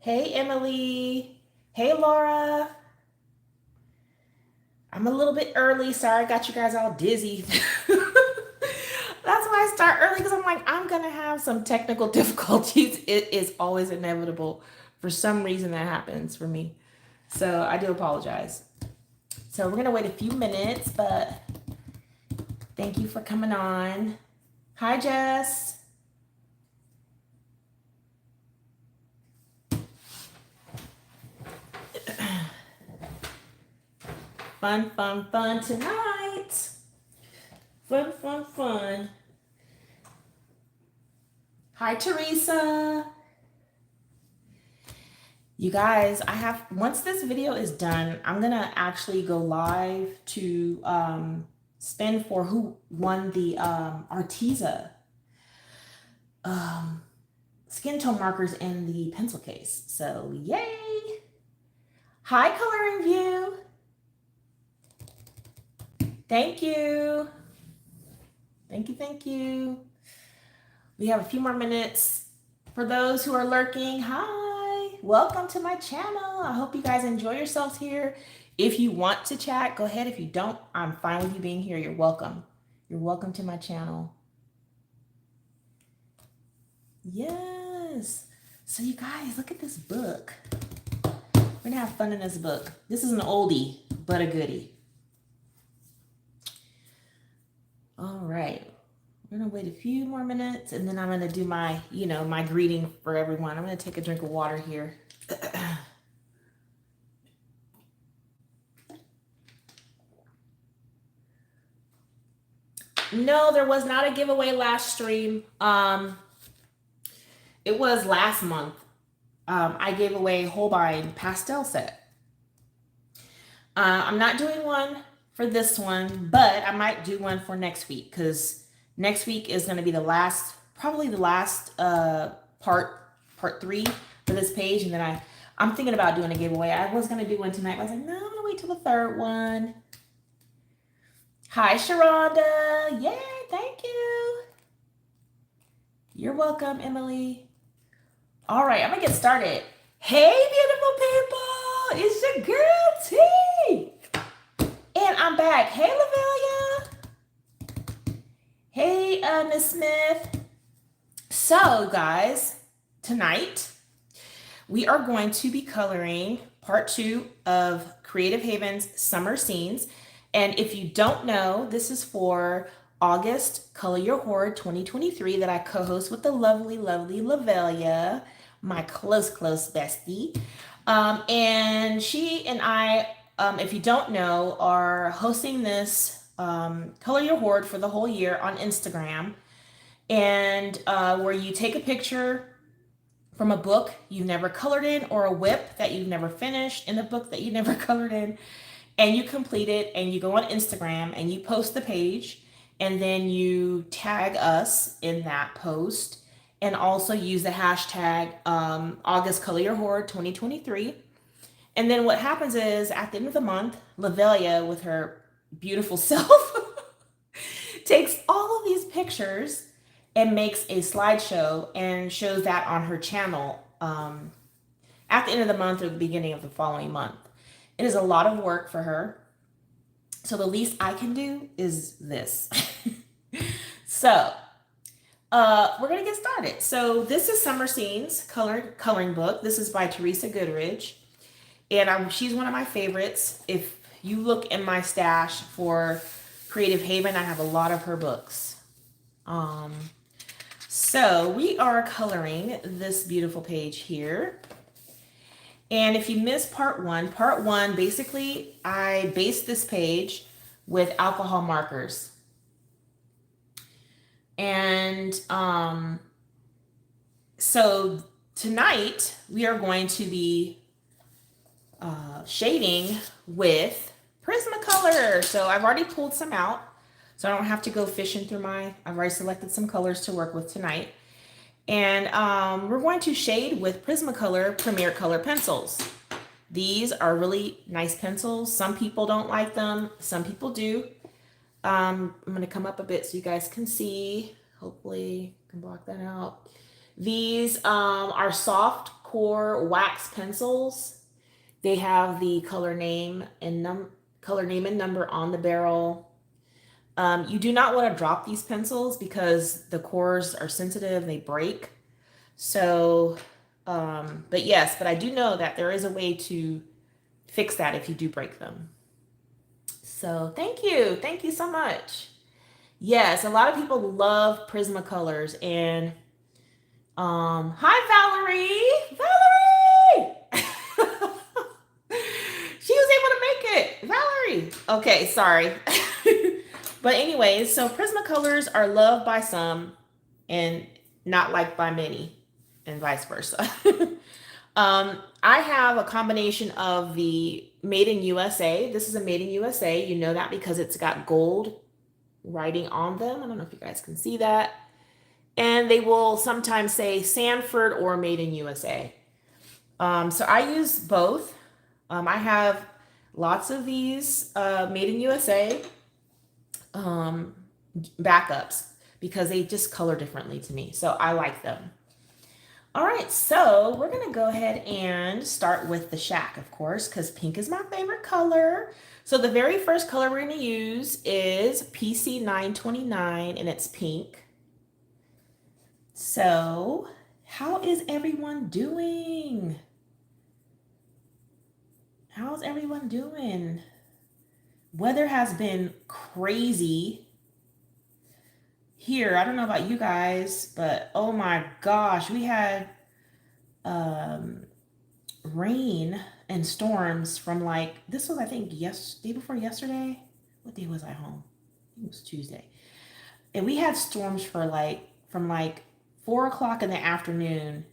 Hey, Emily. Hey, Laura. I'm a little bit early. Sorry, I got you guys all dizzy. That's why I start early because I'm like, I'm going to have some technical difficulties. It is always inevitable. For some reason, that happens for me. So I do apologize. So we're going to wait a few minutes, but thank you for coming on. Hi, Jess. Fun, fun, fun tonight. Fun, fun, fun. Hi, Teresa. You guys, once this video is done, I'm gonna actually go live to spin for who won the Arteza skin tone markers in the pencil case. So yay! Hi, Coloring View. Thank you. Thank you, thank you. We have a few more minutes. For those who are lurking, hi, welcome to my channel. I hope you guys enjoy yourselves here. If you want to chat, go ahead. If you don't, I'm fine with you being here. You're welcome. You're welcome to my channel. Yes. So you guys, look at this book. We're gonna have fun in this book. This is an oldie, but a goodie. All right. We're gonna wait a few more minutes and then I'm gonna do my, my greeting for everyone. I'm gonna take a drink of water here. No, there was not a giveaway last stream. It was last month. I gave away Holbein pastel set. I'm not doing one for this one, but I might do one for next week because next week is going to be probably the last part 3 for this page. And then I'm thinking about doing a giveaway. I was going to do one tonight, but I was like, no, I'm going to wait till the third one. Hi, Sharonda. Yay, thank you. You're welcome, Emily. All right, I'm going to get started. Hey, beautiful people. It's your girl, T. And I'm back. Hey, Lavelia. Hey, Miss Smith. So, guys, tonight we are going to be coloring part 2 of Creative Haven's Summer Scenes. And if you don't know, this is for August Color Your Hoard 2023 that I co-host with the lovely, lovely Lavelia, my close bestie. And she and I, if you don't know, are hosting this Color Your Hoard for the whole year on Instagram. And where you take a picture from a book you've never colored in or a whip that you've never finished in a book that you never colored in, and you complete it and you go on Instagram and you post the page and then you tag us in that post and also use the hashtag August Color Your Hoard 2023. And then what happens is at the end of the month, Lavelia with her beautiful self takes all of these pictures and makes a slideshow and shows that on her channel at the end of the month or the beginning of the following month. It is a lot of work for her. So the least I can do is this. So we're going to get started. So this is Summer Scenes coloring book. This is by Teresa Goodridge. And she's one of my favorites. If you look in my stash for Creative Haven, I have a lot of her books. So we are coloring this beautiful page here. And if you missed part one, basically I based this page with alcohol markers. And so tonight we are going to be shading with Prismacolor. So I've already pulled some out, so I don't have to go fishing through I've already selected some colors to work with tonight. And we're going to shade with Prismacolor Premier color pencils. These are really nice pencils. Some people don't like them, some people do. I'm going to come up a bit so you guys can see. Hopefully I can block that out. These are soft core wax pencils. They have the color name and number on the barrel. You do not want to drop these pencils because the cores are sensitive, they break. So, but I do know that there is a way to fix that if you do break them. So thank you so much. Yes, a lot of people love Prismacolors, and hi Valerie! She was able to make it. Valerie. Okay, sorry. But anyways, so Prismacolors are loved by some and not liked by many, and vice versa. I have a combination of the Made in USA. This is a Made in USA. You know that because it's got gold writing on them. I don't know if you guys can see that. And they will sometimes say Sanford or Made in USA. So I use both. I have lots of these Made in USA backups because they just color differently to me. So I like them. All right, so we're gonna go ahead and start with the shack, of course, because pink is my favorite color. So the very first color we're gonna use is PC 929, and it's pink. So how is everyone doing? How's everyone doing? Weather has been crazy here. I don't know about you guys, but oh my gosh, we had rain and storms from this was, I think, day before yesterday. What day was I home? I think it was Tuesday. And we had storms for from 4 o'clock in the afternoon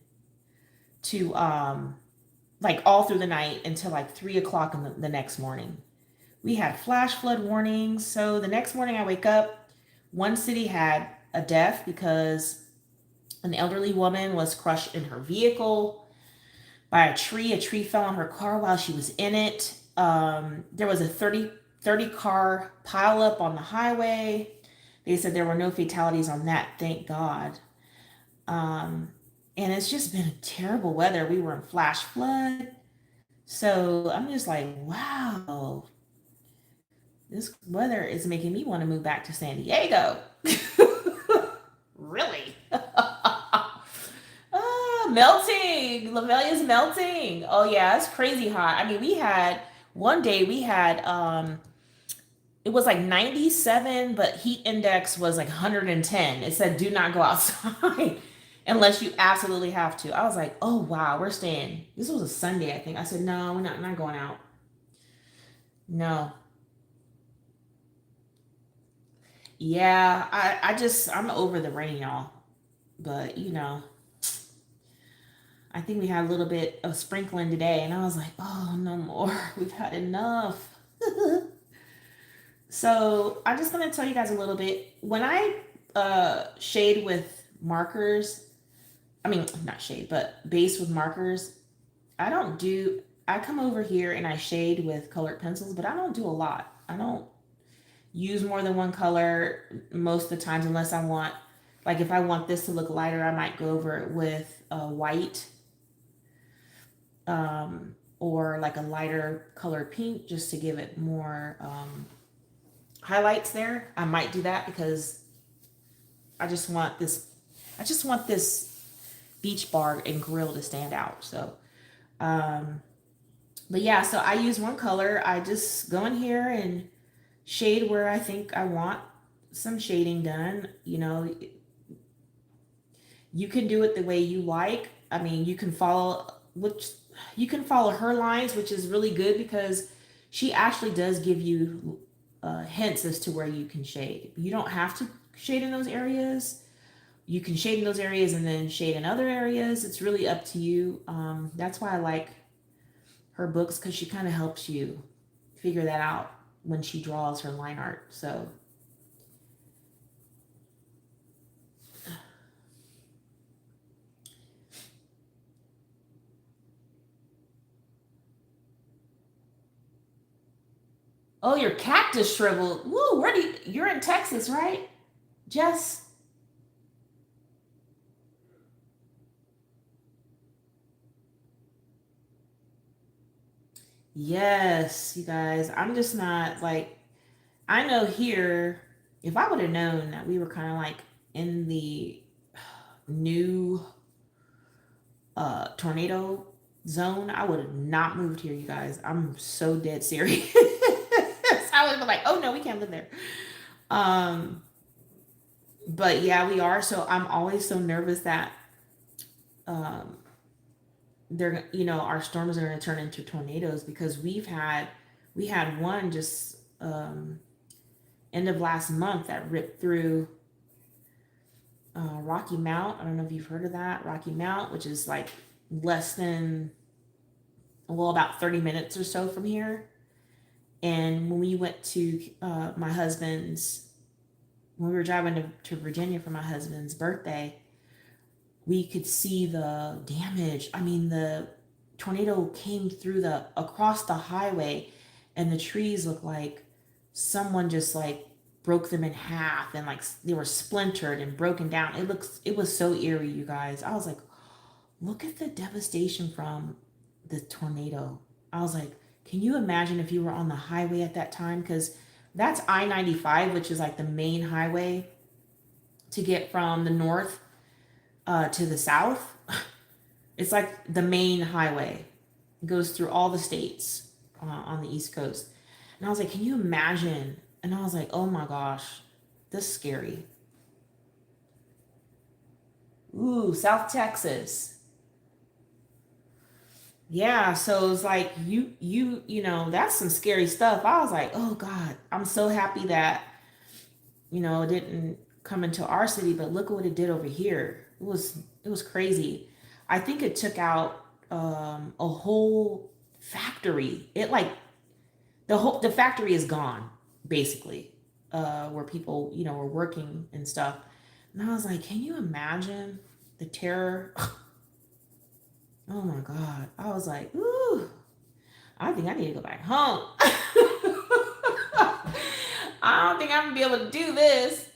to all through the night until 3 o'clock in the next morning. We had flash flood warnings. So the next morning I wake up, one city had a death because an elderly woman was crushed in her vehicle by a tree. A tree fell on her car while she was in it. There was a 30 car pileup on the highway. They said there were no fatalities on that, thank God. And it's just been terrible weather. We were in flash flood. So I'm just like, wow. This weather is making me want to move back to San Diego. Really? Melting. La Velia's melting. Oh yeah, it's crazy hot. I mean, one day it was 97, but heat index was 110. It said do not go outside unless you absolutely have to. I was like, oh wow, we're staying. This was a Sunday, I think. I said, no, we're not going out. No. Yeah, I'm over the rain, y'all. But I think we had a little bit of sprinkling today, and I was like, oh, no more. We've had enough. So I'm just gonna tell you guys a little bit. When I shade with markers, I mean, not shade, but base with markers, I come over here and I shade with colored pencils, but I don't do a lot. I don't use more than one color most of the times, unless I want, if I want this to look lighter, I might go over it with white or a lighter colored pink just to give it more highlights there. I might do that because I just want this beach bar and grill to stand out. So but yeah, so I use one color. I just go in here and shade where I think I want some shading done. You can do it the way you like. I mean, you can follow her lines, which is really good because she actually does give you hints as to where you can shade. You don't have to shade in those areas. you can shade in those areas and then shade in other areas. It's really up to you. That's why I like her books, because she kind of helps you figure that out when she draws her line art. So oh, your cactus shriveled. Woo, you're in Texas, right? Jess? Yes, you guys. I'm just not like, I know here, if I would have known that we were kind of like in the new tornado zone, I would have not moved here, you guys. I'm so dead serious. I would have been like, oh no, we can't live there. But yeah, we are. So I'm always so nervous that um they're, our storms are going to turn into tornadoes, because we had one just end of last month that ripped through Rocky Mount. I don't know if you've heard of that. Rocky Mount, which is like less than, well, about 30 minutes or so from here. And when we went to when we were driving to Virginia for my husband's birthday, we could see the damage. I mean, the tornado came through across the highway, and the trees looked like someone just like broke them in half, and like they were splintered and broken down. It was so eerie, you guys. I was like, look at the devastation from the tornado. I was like, can you imagine if you were on the highway at that time? Because that's I-95, which is like the main highway to get from the north to the south. It's like the main highway. It goes through all the states on the East Coast. And I was like, can you imagine? And I was like, oh my gosh, this is scary. Ooh, South Texas. Yeah, so it's like that's some scary stuff. I was like, oh God, I'm so happy that, it didn't come into our city, but look what it did over here. It was crazy. I think it took out a whole factory. It like the factory is gone, basically, where people, were working and stuff. And I was like, can you imagine the terror? Oh my God. I was like, ooh, I think I need to go back home. I don't think I'm gonna be able to do this.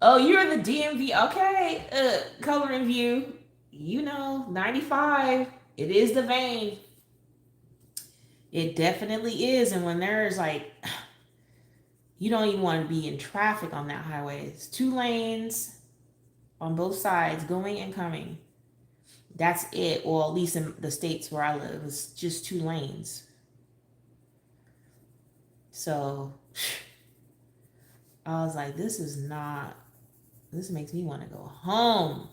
Oh, you're in the DMV. Okay. Coloring view. 95. It is the vein. It definitely is. And when there's like, you don't even want to be in traffic on that highway. It's 2 lanes on both sides, going and coming. That's it. Or at least in the states where I live, it's just 2 lanes. So I was like, this makes me want to go home.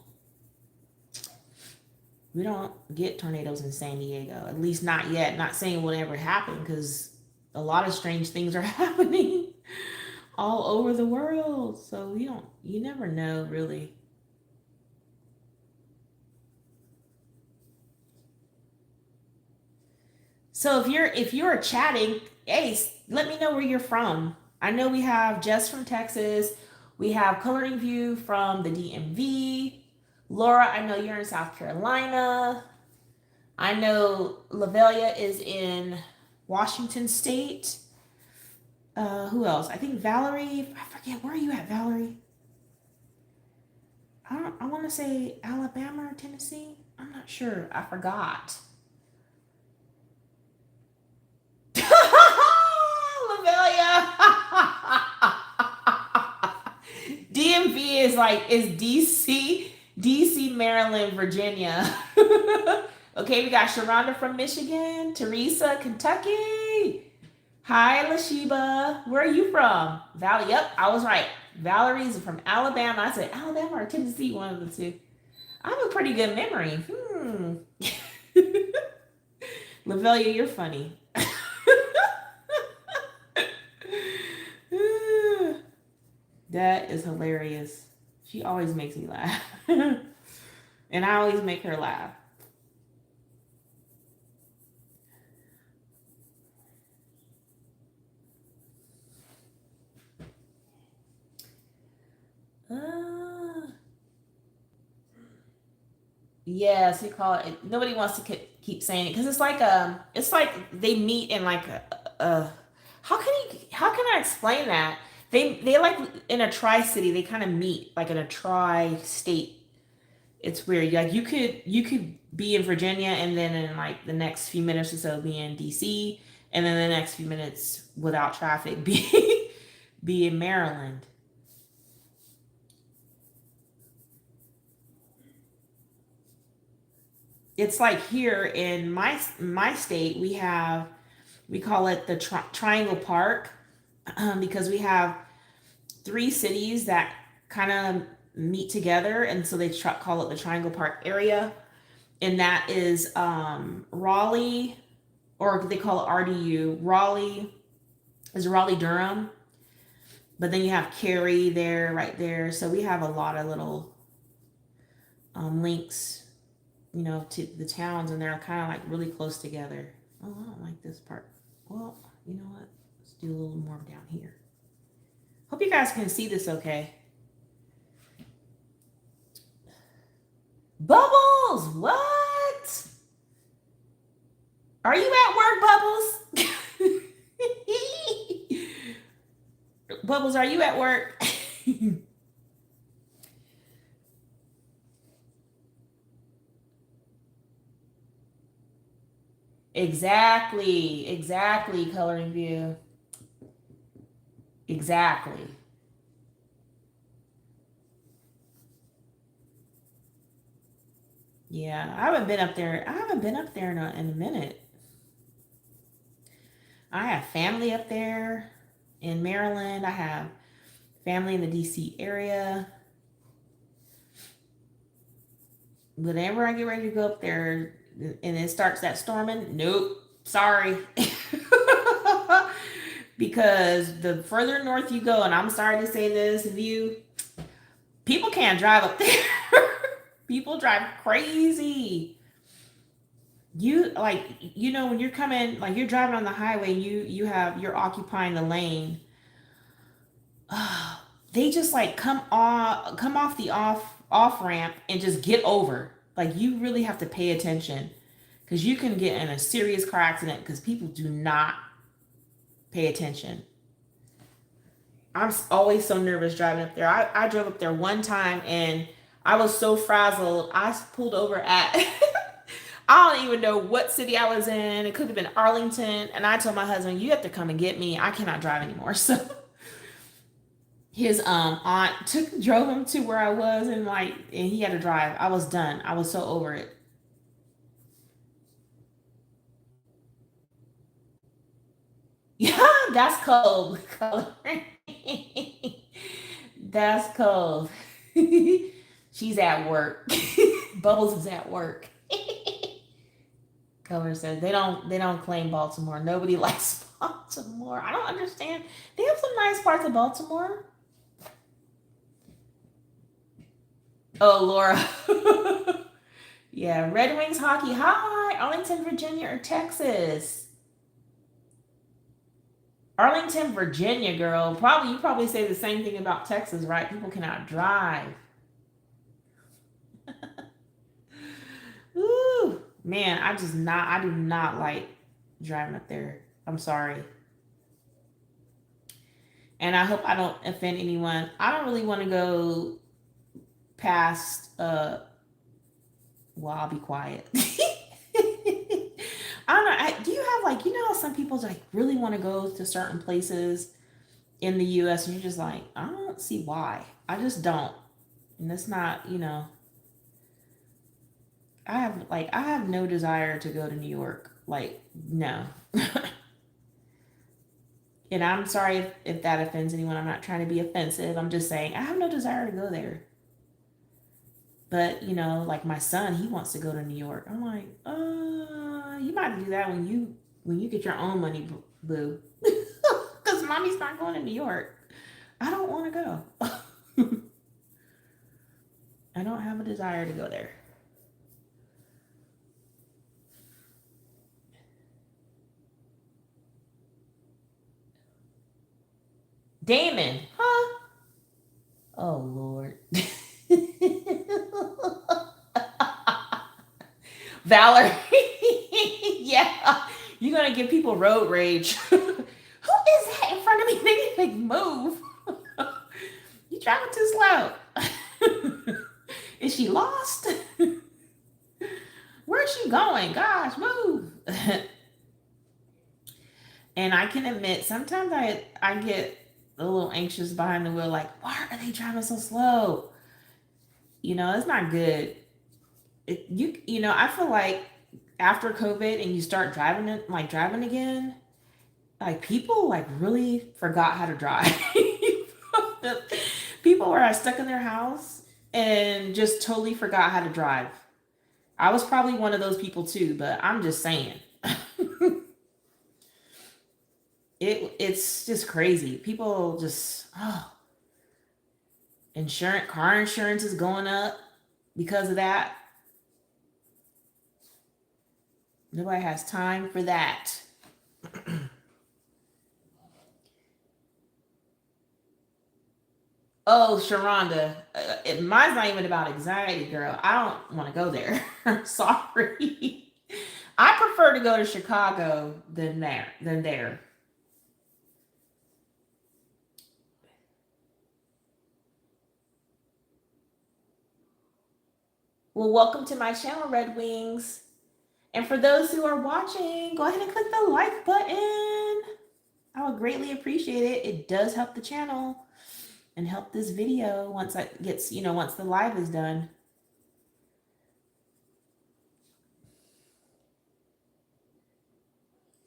We don't get tornadoes in San Diego, at least not yet. Not saying it will ever happen, because a lot of strange things are happening all over the world. So you never know, really. So if you're chatting, hey, let me know where you're from. I know we have Jess from Texas. We have Coloring View from the DMV. Laura, I know you're in South Carolina. I know Lavelia is in Washington State. Who else? I think Valerie. I forget. Where are you at, Valerie? I want to say Alabama or Tennessee. I'm not sure. I forgot. Lavelia. DMV is DC, Maryland, Virginia. Okay, we got Sharonda from Michigan, Teresa, Kentucky. Hi, Lashiba. Where are you from? Valley. Yep, I was right. Valerie's from Alabama. I said Alabama or Tennessee, one of the two. I have a pretty good memory. Lavelia, you're funny. That is hilarious. She always makes me laugh. And I always make her laugh. Uh, yes, we call it. Nobody wants to keep saying it because it's like they meet in like a how can I explain that? They like in a tri city. They kind of meet like in a tri state. It's weird. Like you could be in Virginia and then in like the next few minutes or so be in DC and then the next few minutes without traffic be in Maryland. It's like here in my state we call it the Triangle Park because we have three cities that kind of meet together, and so they call it the Triangle Park area, and that is Raleigh, or they call it RDU. Raleigh is Raleigh Durham, but then you have Cary there, right there. So we have a lot of little links, you know, to the towns, and they're kind of like really close together. Oh, I don't like this part. Well, you know what? Let's do a little more down here. Hope you guys can see this okay. Bubbles, what? Are you at work, Bubbles? Bubbles, are you at work? Exactly, coloring view. Exactly. Yeah, I haven't been up there. I haven't been up there in a minute. I have family up there in Maryland. I have family in the DC area. Whenever I get ready to go up there and it starts that storming, nope, sorry. Because the further north you go, and I'm sorry to say this, if you people can't drive up there. People drive crazy. You like you know when you're coming like you're driving on the highway, you're occupying the lane. They just like come off the off ramp and just get over. Like you really have to pay attention because you can get in a serious car accident because people do not pay attention. I'm always so nervous driving up there. I drove up there one time and I was so frazzled. I pulled over at, I don't even know what city I was in. It could have been Arlington. And I told my husband, you have to come and get me. I cannot drive anymore. So his aunt drove him to where I was and he had to drive. I was done. I was so over it. Yeah, that's cold. That's cold. She's at work. Bubbles is at work. Color says they don't claim Baltimore. Nobody likes Baltimore. I don't understand. They have some nice parts of Baltimore. Oh, Laura. Yeah, Red Wings hockey. Hi, Arlington, Virginia, or Texas. Arlington, Virginia, girl. Probably you probably say the same thing about Texas, right? People cannot drive. Ooh, man, I do not like driving up there. I'm sorry. And I hope I don't offend anyone. I don't really want to go past well, I'll be quiet. I don't know. Do you have like how some people like really want to go to certain places in the US and you're just like, I don't see why. I just don't. And that's not, I have no desire to go to New York. Like, no. And I'm sorry if that offends anyone. I'm not trying to be offensive. I'm just saying I have no desire to go there. But, like my son, he wants to go to New York. I'm like, you might do that when you get your own money, boo. Because mommy's not going to New York. I don't want to go. I don't have a desire to go there. Damon, huh? Oh, Lord. Valerie. Yeah. You're going to give people road rage. Who is that in front of me? They need to like, move. You driving too slow. Is she lost? Where's she going? Gosh, move. And I can admit, sometimes I get a little anxious behind the wheel, like, why are they driving so slow? You know, it's not good. I feel like after COVID and you start driving again, like people like really forgot how to drive. People were stuck in their house and just totally forgot how to drive. I was probably one of those people too, but I'm just saying. It's just crazy. People just car insurance is going up because of that. Nobody has time for that. Oh, Sharonda, mine's not even about anxiety, girl. I don't want to go there. Sorry. I prefer to go to Chicago than there. Well, welcome to my channel, Red Wings. And for those who are watching, go ahead and click the like button. I would greatly appreciate it. It does help the channel and help this video once once the live is done.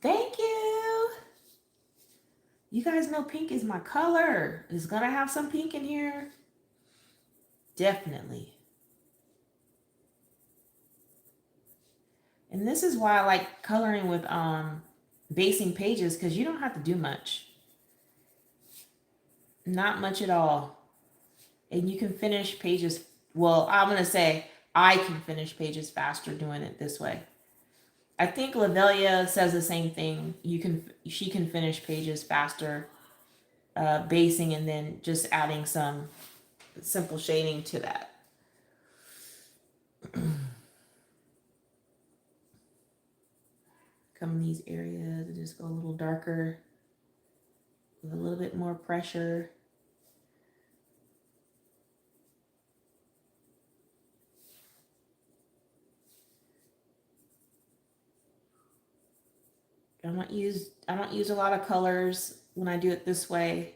Thank you. You guys know pink is my color. It's gonna have some pink in here. Definitely. And this is why I like coloring with basing pages, because you don't have to do much. Not much at all. And you can finish pages, well, I'm going to say I can finish pages faster doing it this way. I think Lavelia says the same thing. She can finish pages faster, basing and then just adding some simple shading to that. Come in these areas and just go a little darker with a little bit more pressure. I don't use a lot of colors when I do it this way.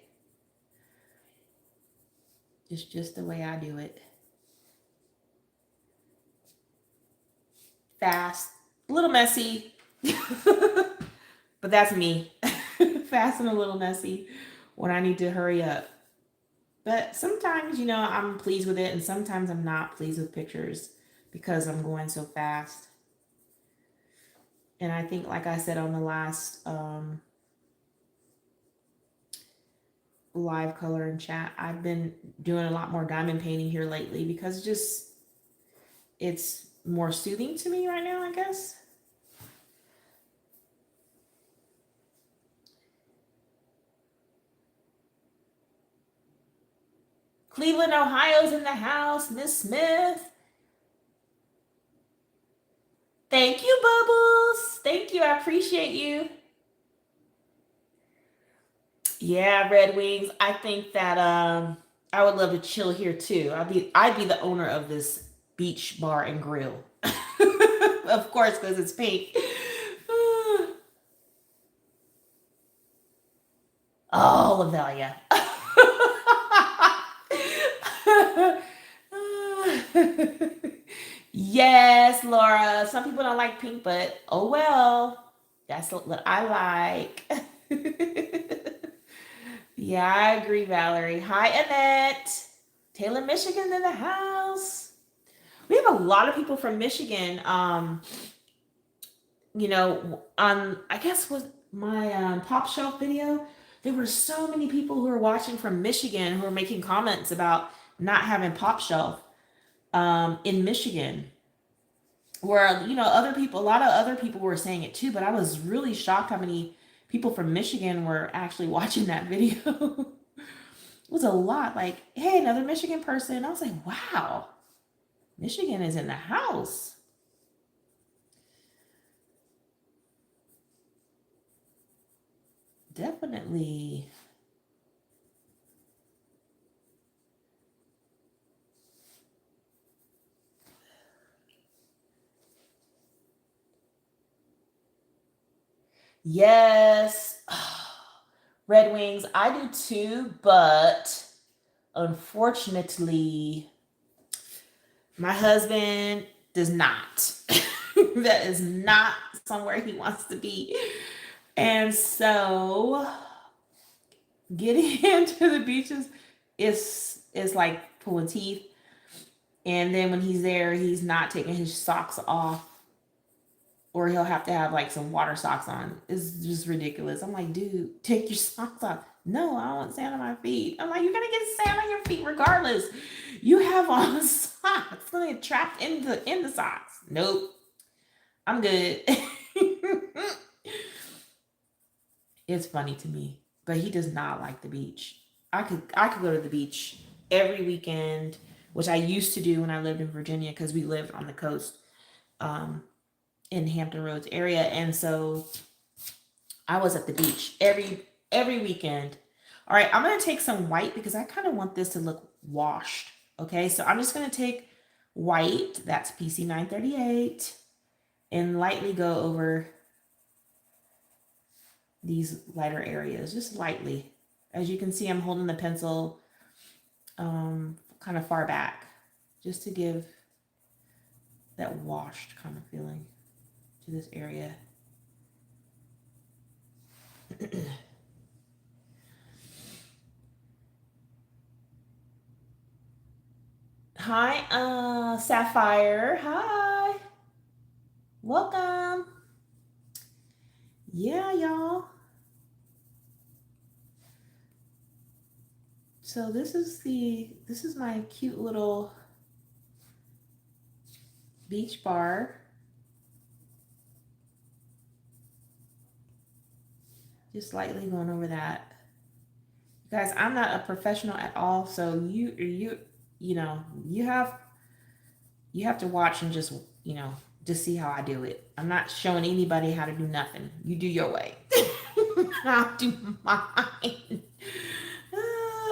It's just the way I do it. Fast, a little messy, but that's me. Fast and a little messy when I need to hurry up. But sometimes, I'm pleased with it, and sometimes I'm not pleased with pictures because I'm going so fast. And I think, like I said on the last live color and chat, I've been doing a lot more diamond painting here lately because it's more soothing to me right now, I guess. Cleveland, Ohio's in the house. Miss Smith. Thank you, Bubbles. Thank you. I appreciate you. Yeah, Red Wings. I think that I would love to chill here too. I'd be the owner of this beach bar and grill. Of course, because it's pink. Oh, Lavelia. Yes, Laura. Some people don't like pink, but oh well. That's what I like. Yeah, I agree, Valerie. Hi, Annette. Taylor, Michigan in the house. We have a lot of people from Michigan. I guess was my Pop Shelf video. There were so many people who were watching from Michigan who were making comments about not having Pop Shelf. in Michigan, where, you know, other people, a lot of other people were saying it too, but I was really shocked how many people from Michigan were actually watching that video. It was a lot. Like, hey, another Michigan person. I was like, wow, Michigan is in the house. Definitely. Yes. Red Wings, I do too, but unfortunately, my husband does not. That is not somewhere he wants to be. And so getting him to the beaches is like pulling teeth. And then when he's there, he's not taking his socks off, or he'll have to have like some water socks on. It's just ridiculous. I'm like, dude, take your socks off. No, I don't want sand on my feet. I'm like, you're gonna get sand on your feet regardless. You have on socks. It's gonna get trapped in the socks. Nope. I'm good. It's funny to me, but he does not like the beach. I could go to the beach every weekend, which I used to do when I lived in Virginia, because we lived on the coast, in Hampton Roads area, and so I was at the beach every weekend. All right, I'm gonna take some white because I kind of want this to look washed. Okay, so I'm just gonna take white, that's PC 938, and lightly go over these lighter areas, just lightly. As you can see, I'm holding the pencil kind of far back, just to give that washed kind of feeling to this area. Hi, Sapphire. Hi. Welcome. Yeah, y'all. So this is my cute little beach bar. Just lightly going over that. You guys, I'm not a professional at all, so you know, you have to watch and just see how I do it. I'm not showing anybody how to do nothing. You do your way. I'll do mine.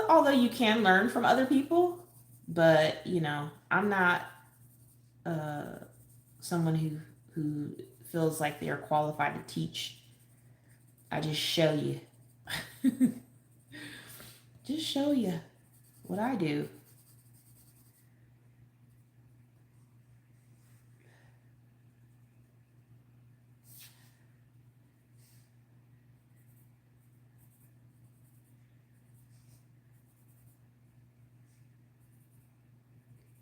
Although you can learn from other people, but I'm not someone who feels like they are qualified to teach. I just show you. Just show you what I do.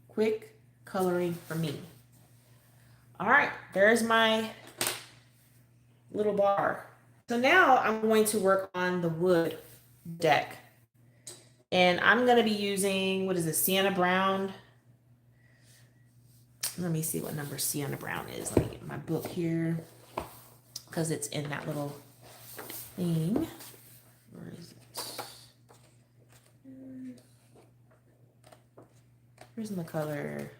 Quick coloring for me. All right, there's my little bar. So now I'm going to work on the wood deck. And I'm going to be using, what is it, Sienna Brown? Let me see what number Sienna Brown is. Let me get my book here, because it's in that little thing. Where is it? Where's the color?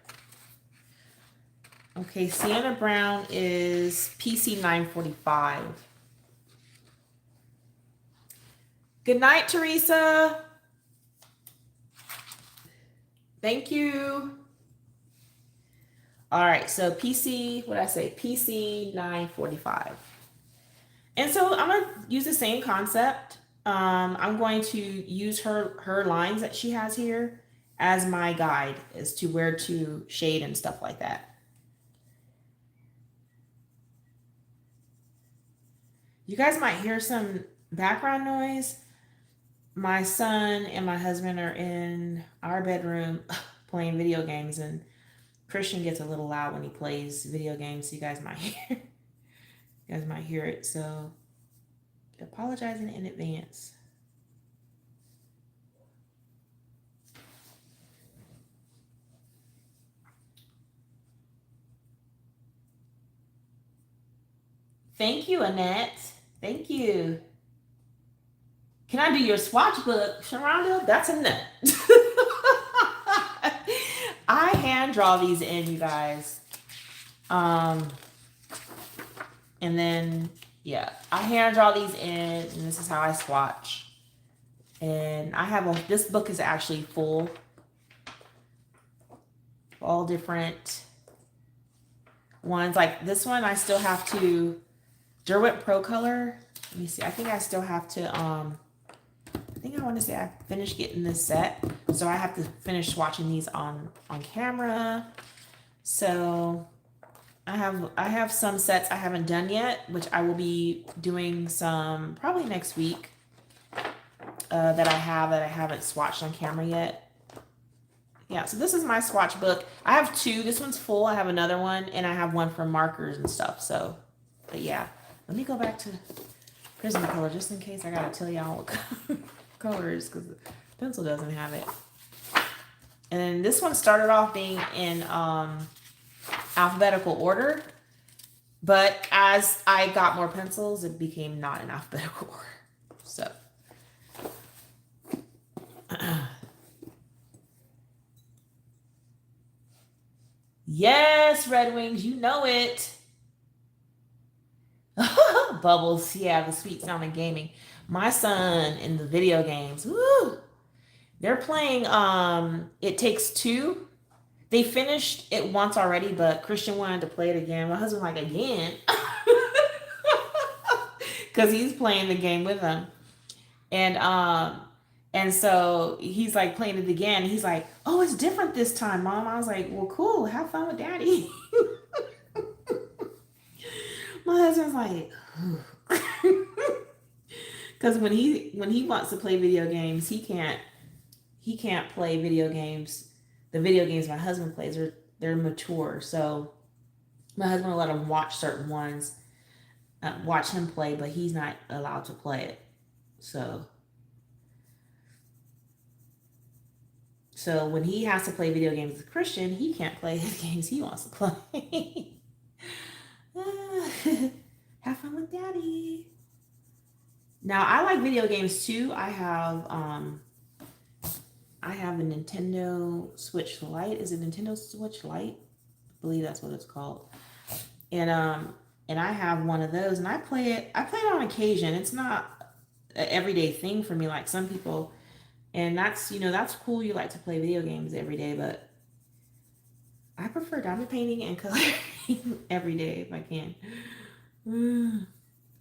Okay, Sienna Brown is PC 945. Good night, Teresa. Thank you. All right, so PC, what did I say? PC 945. And so I'm going to use the same concept. I'm going to use her lines that she has here as my guide as to where to shade and stuff like that. You guys might hear some background noise. My son and my husband are in our bedroom playing video games, and Christian gets a little loud when he plays video games, so you guys might hear it. So apologizing in advance. Thank you, Annette. Thank you. Can I do your swatch book, Sharonda? That's a nut. I hand draw these in, you guys. And then, yeah, I hand draw these in, and this is how I swatch. And I have this book is actually full. All different ones. Like this one, I still have to, Derwent Pro Color. Let me see. I think I still have to, I think I want to say I finished getting this set. So I have to finish swatching these on camera. So I have some sets I haven't done yet, which I will be doing some probably next week that I haven't swatched on camera yet. Yeah, so this is my swatch book. I have two. This one's full. I have another one, and I have one for markers and stuff. So, but yeah, let me go back to Prismacolor just in case I gotta tell y'all what colors, because the pencil doesn't have it. And then this one started off being in alphabetical order, but as I got more pencils, it became not in alphabetical order. So yes, Red Wings, you know it. Bubbles, yeah, the sweet sounding gaming. My son in the video games, woo, they're playing It Takes Two. They finished it once already, but Christian wanted to play it again. My husband like, again? Because he's playing the game with him. And so he's like playing it again. He's like, oh, it's different this time, Mom. I was like, well, cool. Have fun with Daddy. My husband's like, because when he wants to play video games, he can't play video games. The video games my husband plays they're mature, so my husband will let him watch certain ones, watch him play, but he's not allowed to play it. So when he has to play video games with Christian, he can't play the games he wants to play. Have fun with Daddy. Now I like video games too. I have a Nintendo Switch Lite. Is it Nintendo Switch Lite? I believe that's what it's called. And I have one of those, and I play it on occasion. It's not an everyday thing for me like some people. And that's cool. You like to play video games every day, but I prefer diamond painting and coloring every day if I can.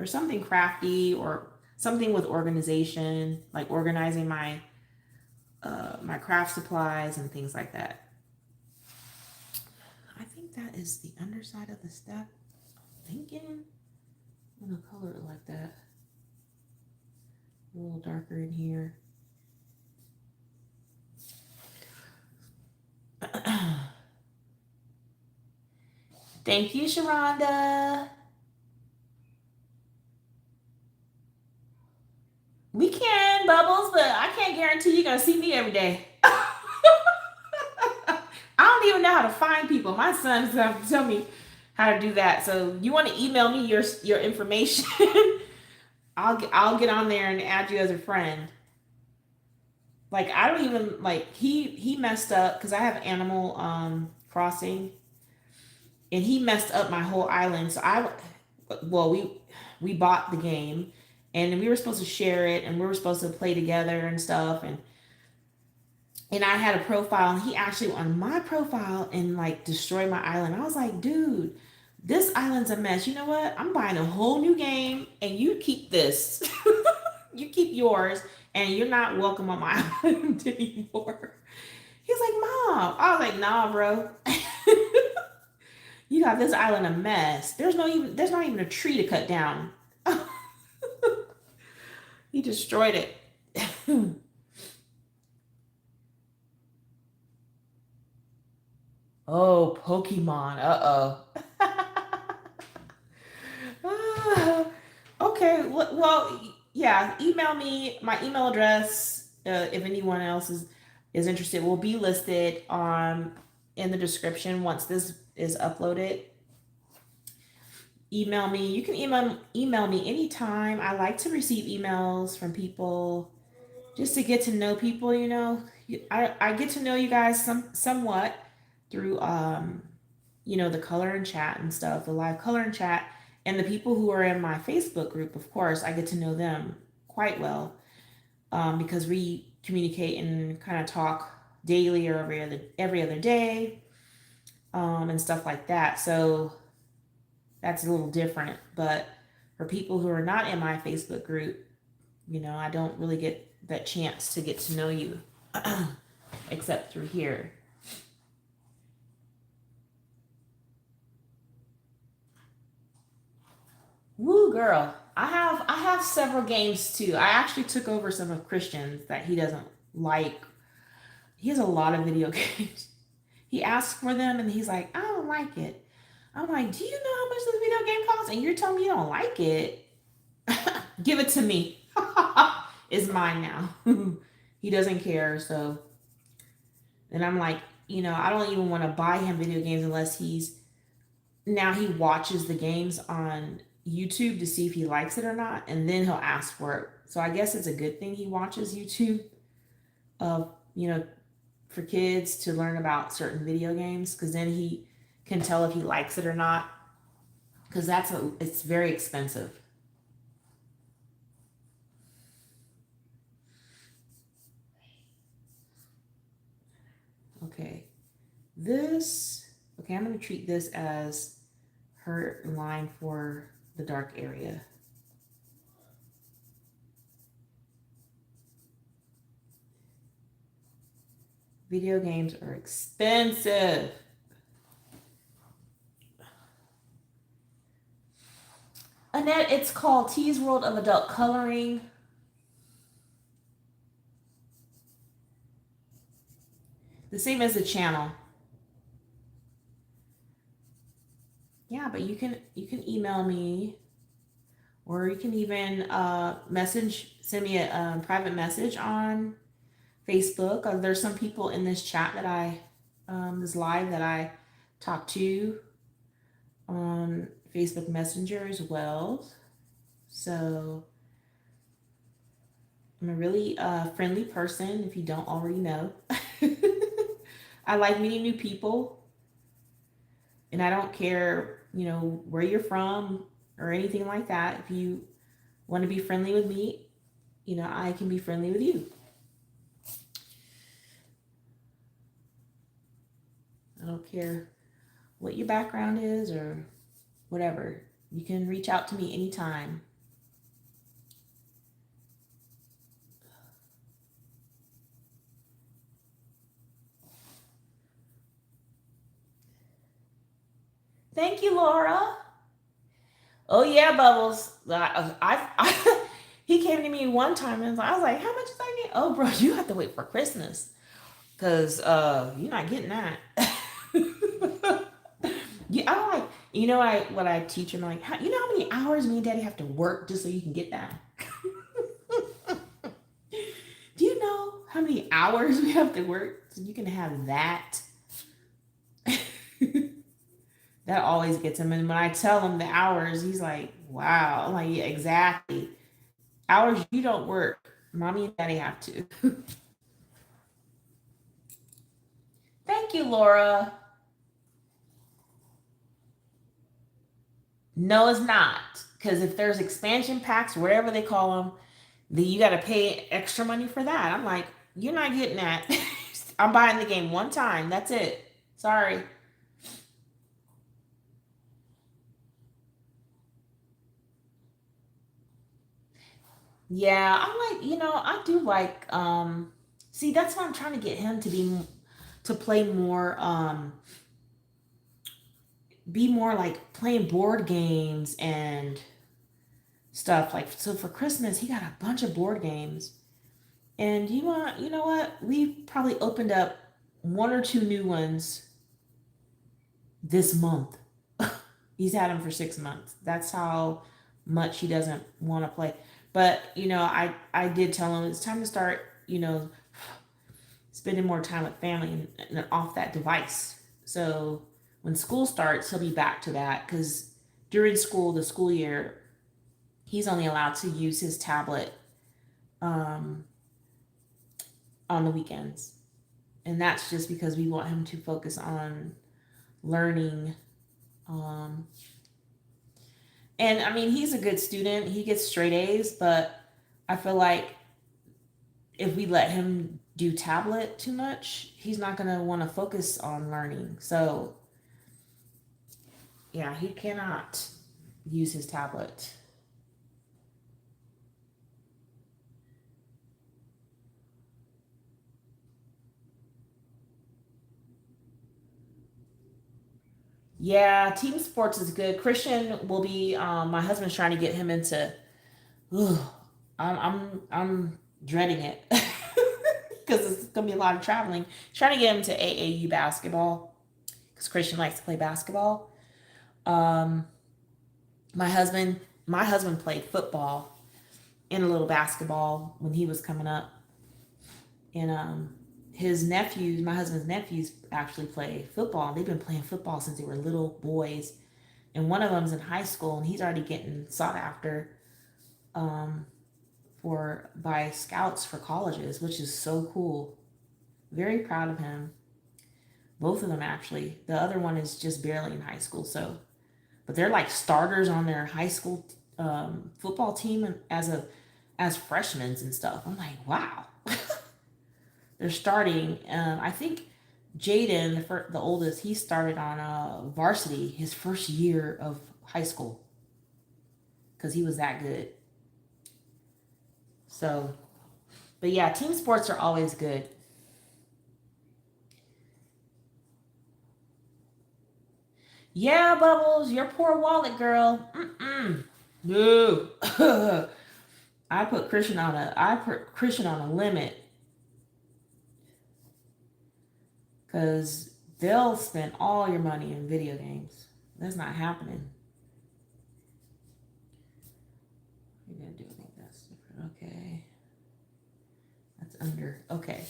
Or something crafty, or something with organization, like organizing my craft supplies and things like that. I think that is the underside of the stack. I'm thinking I'm gonna color it like that. A little darker in here. Thank you, Sharonda. We can, Bubbles, but I can't guarantee you're going to see me every day. I don't even know how to find people. My son's going to have to tell me how to do that. So you want to email me your information. I'll get on there and add you as a friend. Like, I don't even, like, he messed up because I have Animal Crossing, and he messed up my whole island. So we bought the game, and we were supposed to share it, and we were supposed to play together and stuff, and I had a profile, and he actually went on my profile and like destroyed my island. I was like, dude, this island's a mess. You know what? I'm buying a whole new game, and you keep this. You keep yours, and you're not welcome on my island anymore. He's like, Mom. I was like, nah, bro. You got this island a mess. There's not even a tree to cut down. He destroyed it. Oh, Pokemon. Okay. Well, yeah. Email me. My email address, if anyone else is interested, will be listed in the description once this is uploaded. email me. You can email me anytime. I like to receive emails from people just to get to know people, you know. I get to know you guys somewhat through the color and chat and stuff, the live color and chat, and the people who are in my Facebook group, of course, I get to know them quite well, because we communicate and kind of talk daily or every other day, and stuff like that. So that's a little different. But for people who are not in my Facebook group, I don't really get that chance to get to know you except through here. Woo, girl. I have several games too. I actually took over some of Christian's that he doesn't like. He has a lot of video games. He asks for them and he's like, I don't like it. I'm like, do you know how much this video game costs? And you're telling me you don't like it? Give it to me. It's mine now. He doesn't care. So then I'm like, I don't even want to buy him video games unless he watches the games on YouTube to see if he likes it or not, and then he'll ask for it. So I guess it's a good thing he watches YouTube, uh, you know, for kids to learn about certain video games, because then he can tell if he likes it or not, because it's very expensive. Okay, I'm going to treat this as her line for the dark area. Video games are expensive. Annette, it's called T's World of Adult Coloring. The same as the channel. Yeah, but you can email me, or you can even send me a private message on Facebook. There's some people in this chat this live that I talk to on Facebook Messenger as well. So I'm a really friendly person, if you don't already know. I like meeting new people, and I don't care, where you're from or anything like that. If you want to be friendly with me, I can be friendly with you. I don't care what your background is or whatever. You can reach out to me anytime. Thank you, Laura. Oh yeah, Bubbles. He came to me one time and I was like, "How much is that again?" Oh, bro, you have to wait for Christmas, cause you're not getting that. Yeah, I like, what I teach him, like, you know how many hours me and Daddy have to work just so you can get that? Do you know how many hours we have to work so you can have that? That always gets him. And when I tell him the hours, he's like, wow. I'm like, yeah, exactly. Hours you don't work. Mommy and Daddy have to. Thank you, Laura. No, it's not. Because if there's expansion packs, whatever they call them, then you got to pay extra money for that. I'm like, you're not getting that. I'm buying the game one time. That's it. Sorry. Yeah, I'm like, I do like, see, that's why I'm trying to get him to play more, be more like playing board games and stuff. Like, so for Christmas, he got a bunch of board games. And you know what? We probably opened up one or two new ones this month. He's had them for 6 months. That's how much he doesn't want to play. But I did tell him it's time to start, spending more time with family and off that device. So when school starts, he'll be back to that, because during school, the school year, he's only allowed to use his tablet um, on the weekends. And that's just because we want him to focus on learning. Um, and I mean, he's a good student. He gets straight A's, but I feel like if we let him do tablet too much, he's not going to want to focus on learning. So, yeah, he cannot use his tablet. Yeah, team sports is good. Christian will be. My husband's trying to get him into. Ugh, I'm dreading it because it's gonna be a lot of traveling. Trying to get him to AAU basketball because Christian likes to play basketball. Um, my husband played football and a little basketball when he was coming up, and his nephews, my husband's nephews, actually play football. They've been playing football since they were little boys, and one of them's in high school, and he's already getting sought after um, for by scouts for colleges, which is so cool. Very proud of him. Both of them actually. The other one is just barely in high school, so but they're like starters on their high school football team as freshmen and stuff. I'm like, wow. They're starting. I think Jaden, the oldest, he started on varsity his first year of high school because he was that good. So, but yeah, team sports are always good. Yeah, Bubbles, your poor wallet, girl. Mm-mm. No. I put Christian on a limit because they'll spend all your money in video games. That's not happening. You're gonna do it like that's different. Okay. That's under. Okay.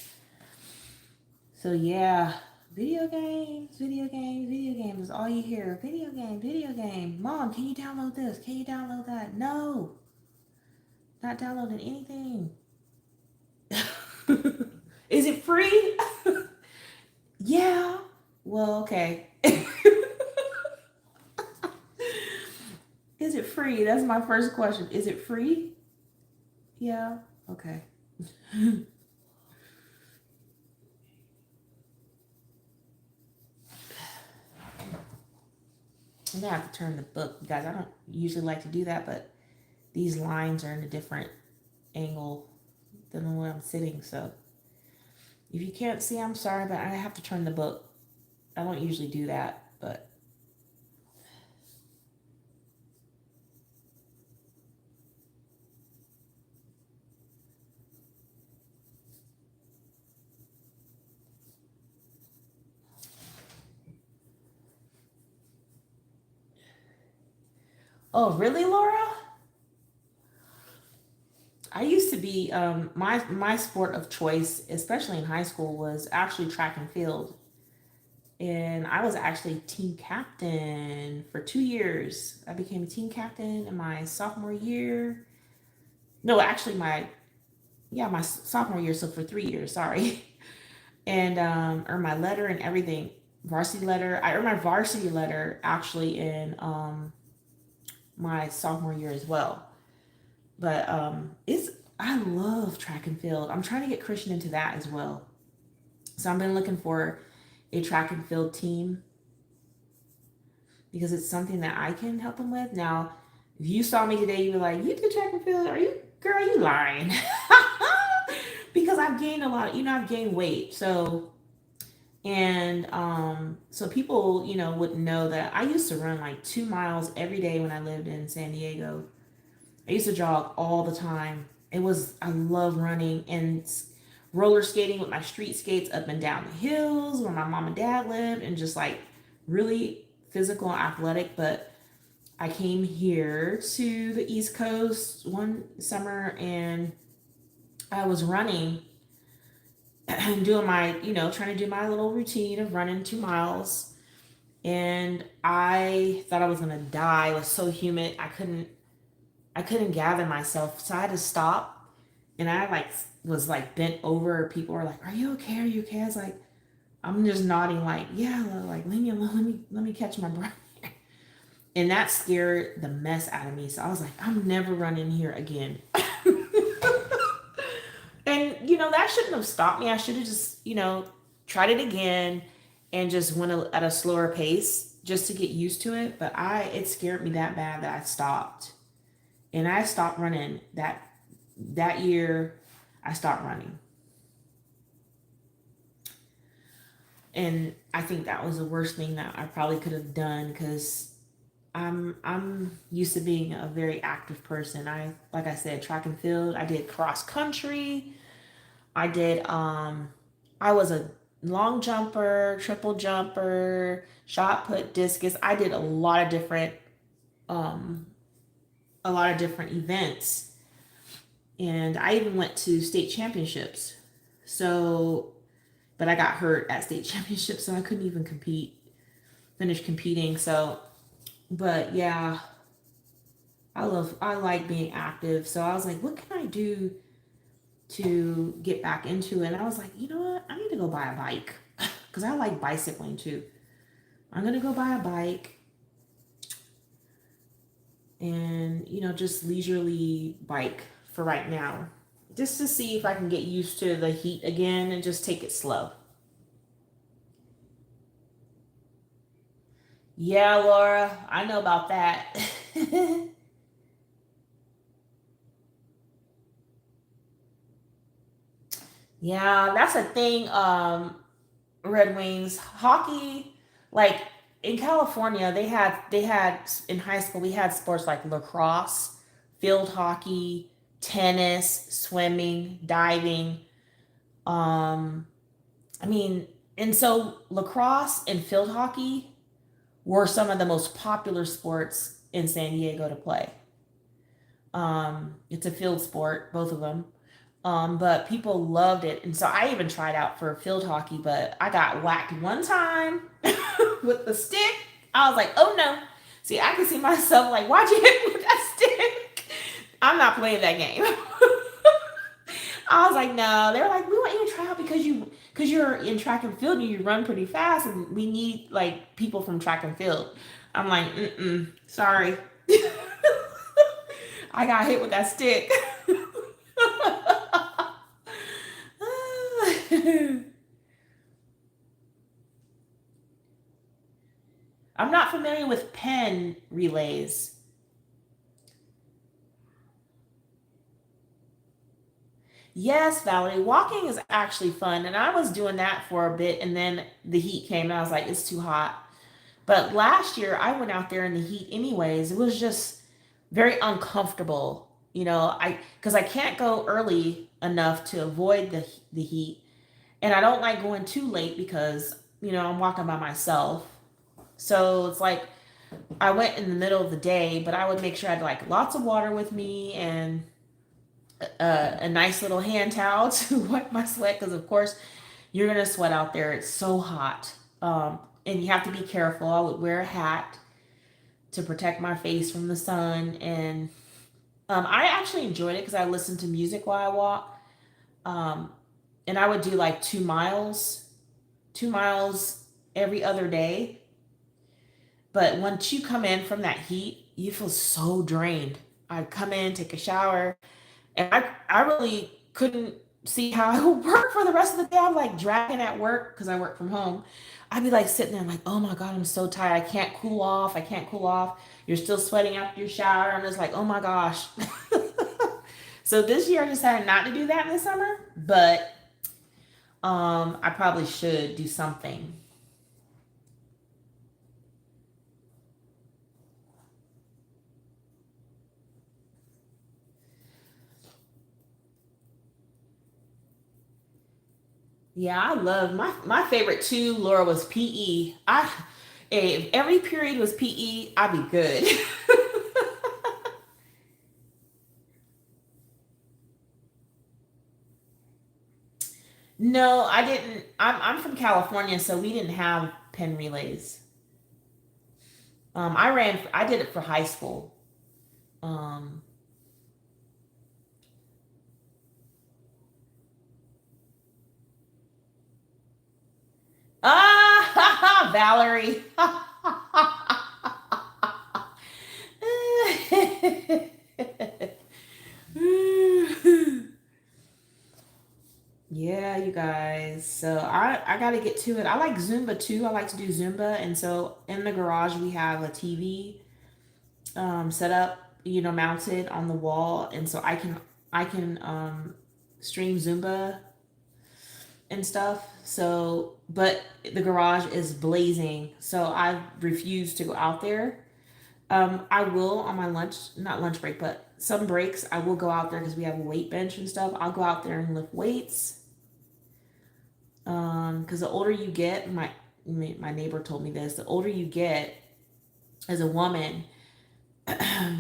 So yeah. Video games is all you hear. Video game. Mom, can you download this? Can you download that? No. Not downloading anything. Is it free? Yeah. Well, okay. Is it free? That's my first question. Is it free? Yeah. Okay. I'm gonna have to turn the book, you guys. I don't usually like to do that, but these lines are in a different angle than the way I'm sitting. So if you can't see, I'm sorry, but I have to turn the book. I don't usually do that, but oh, really, Laura? I used to be my sport of choice, especially in high school, was actually track and field, and I was actually team captain for 2 years. I became a team captain in my sophomore year. No, actually, my sophomore year. So for 3 years, sorry, and earned my letter and everything, varsity letter. I earned my varsity letter actually in my sophomore year as well. But it's I love track and field. I'm trying to get Christian into that as well. So I've been looking for a track and field team because it's something that I can help him with. Now, if you saw me today, you were like, "You do track and field? Are you, girl? You lying?" Because I've gained a lot. I've gained weight. So people, wouldn't know that I used to run like 2 miles every day when I lived in San Diego. I used to jog all the time. I love running and roller skating with my street skates up and down the hills where my mom and dad lived, and just like really physical and athletic. But I came here to the East Coast one summer and I was running and doing my, trying to do my little routine of running 2 miles. and I thought I was gonna die. It was so humid. I couldn't gather myself, so I had to stop. And I like was like bent over. People were like, "Are you okay? Are you okay?" I was like, I'm just nodding, like, "Yeah, like leave me alone. Let me catch my breath." And that scared the mess out of me. So I was like, I'm never running here again. And that shouldn't have stopped me. I should have just tried it again and just went at a slower pace just to get used to it. But it scared me that bad that I stopped. And I stopped running that year. I stopped running. And I think that was the worst thing that I probably could have done, because I'm used to being a very active person. Like I said, track and field. I did cross country. I did I was a long jumper, triple jumper, shot put, discus. I did um a lot of different events. And I even went to state championships. So, but I got hurt at state championships, so I couldn't even finish competing. So, but yeah, I like being active. So I was like, what can I do to get back into it? And I was like, you know what? I need to go buy a bike because I like bicycling too. I'm going to go buy a bike and, just leisurely bike for right now, just to see if I can get used to the heat again and just take it slow. Yeah, Laura, I know about that. Yeah, that's a thing. Red Wings hockey, like in California, they had in high school we had sports like lacrosse, field hockey, tennis, swimming, diving. Um, I mean, and so lacrosse and field hockey were some of the most popular sports in San Diego to play. It's a field sport, both of them. But people loved it. And so I even tried out for field hockey, but I got whacked one time with the stick. I was like, oh no. See, I can see myself like, why'd you hit me with that stick? I'm not playing that game. I was like, no. They were like, we want you to try out because you're in track and field and you run pretty fast and we need like people from track and field. I'm like, sorry. I got hit with that stick. I'm not familiar with pen relays. Yes, Valerie, walking is actually fun. And I was doing that for a bit, and then the heat came, and I was like, it's too hot. But last year, I went out there in the heat anyways. It was just very uncomfortable, because I can't go early enough to avoid the heat. And I don't like going too late because, I'm walking by myself. So it's like I went in the middle of the day, but I would make sure I had like lots of water with me and a nice little hand towel to wipe my sweat because, of course, you're gonna sweat out there. It's so hot, and you have to be careful. I would wear a hat to protect my face from the sun, and I actually enjoyed it because I listened to music while I walk, um, and I would do like 2 miles every other day. But once you come in from that heat, you feel so drained. I'd come in, take a shower, and I really couldn't see how I would work for the rest of the day. I'm like dragging at work because I work from home. I'd be like sitting there like, oh my God, I'm so tired. I can't cool off. I can't cool off. You're still sweating after your shower. I'm just like, oh my gosh. So this year I decided not to do that in the summer, but I probably should do something. Yeah, I love my favorite too, Laura, was PE. If every period was PE, I'd be good. No, I didn't. I'm from California, so we didn't have pen relays. I did it for high school. Um, Valerie. Yeah, you guys. So I got to get to it. I like Zumba too. I like to do Zumba, and so in the garage we have a TV set up, mounted on the wall, and so I can stream Zumba and stuff. So, but the garage is blazing, so I refuse to go out there. I will on my not lunch break, but some breaks, I will go out there because we have a weight bench and stuff. I'll go out there and lift weights. Because the older you get, my neighbor told me this, the older you get as a woman,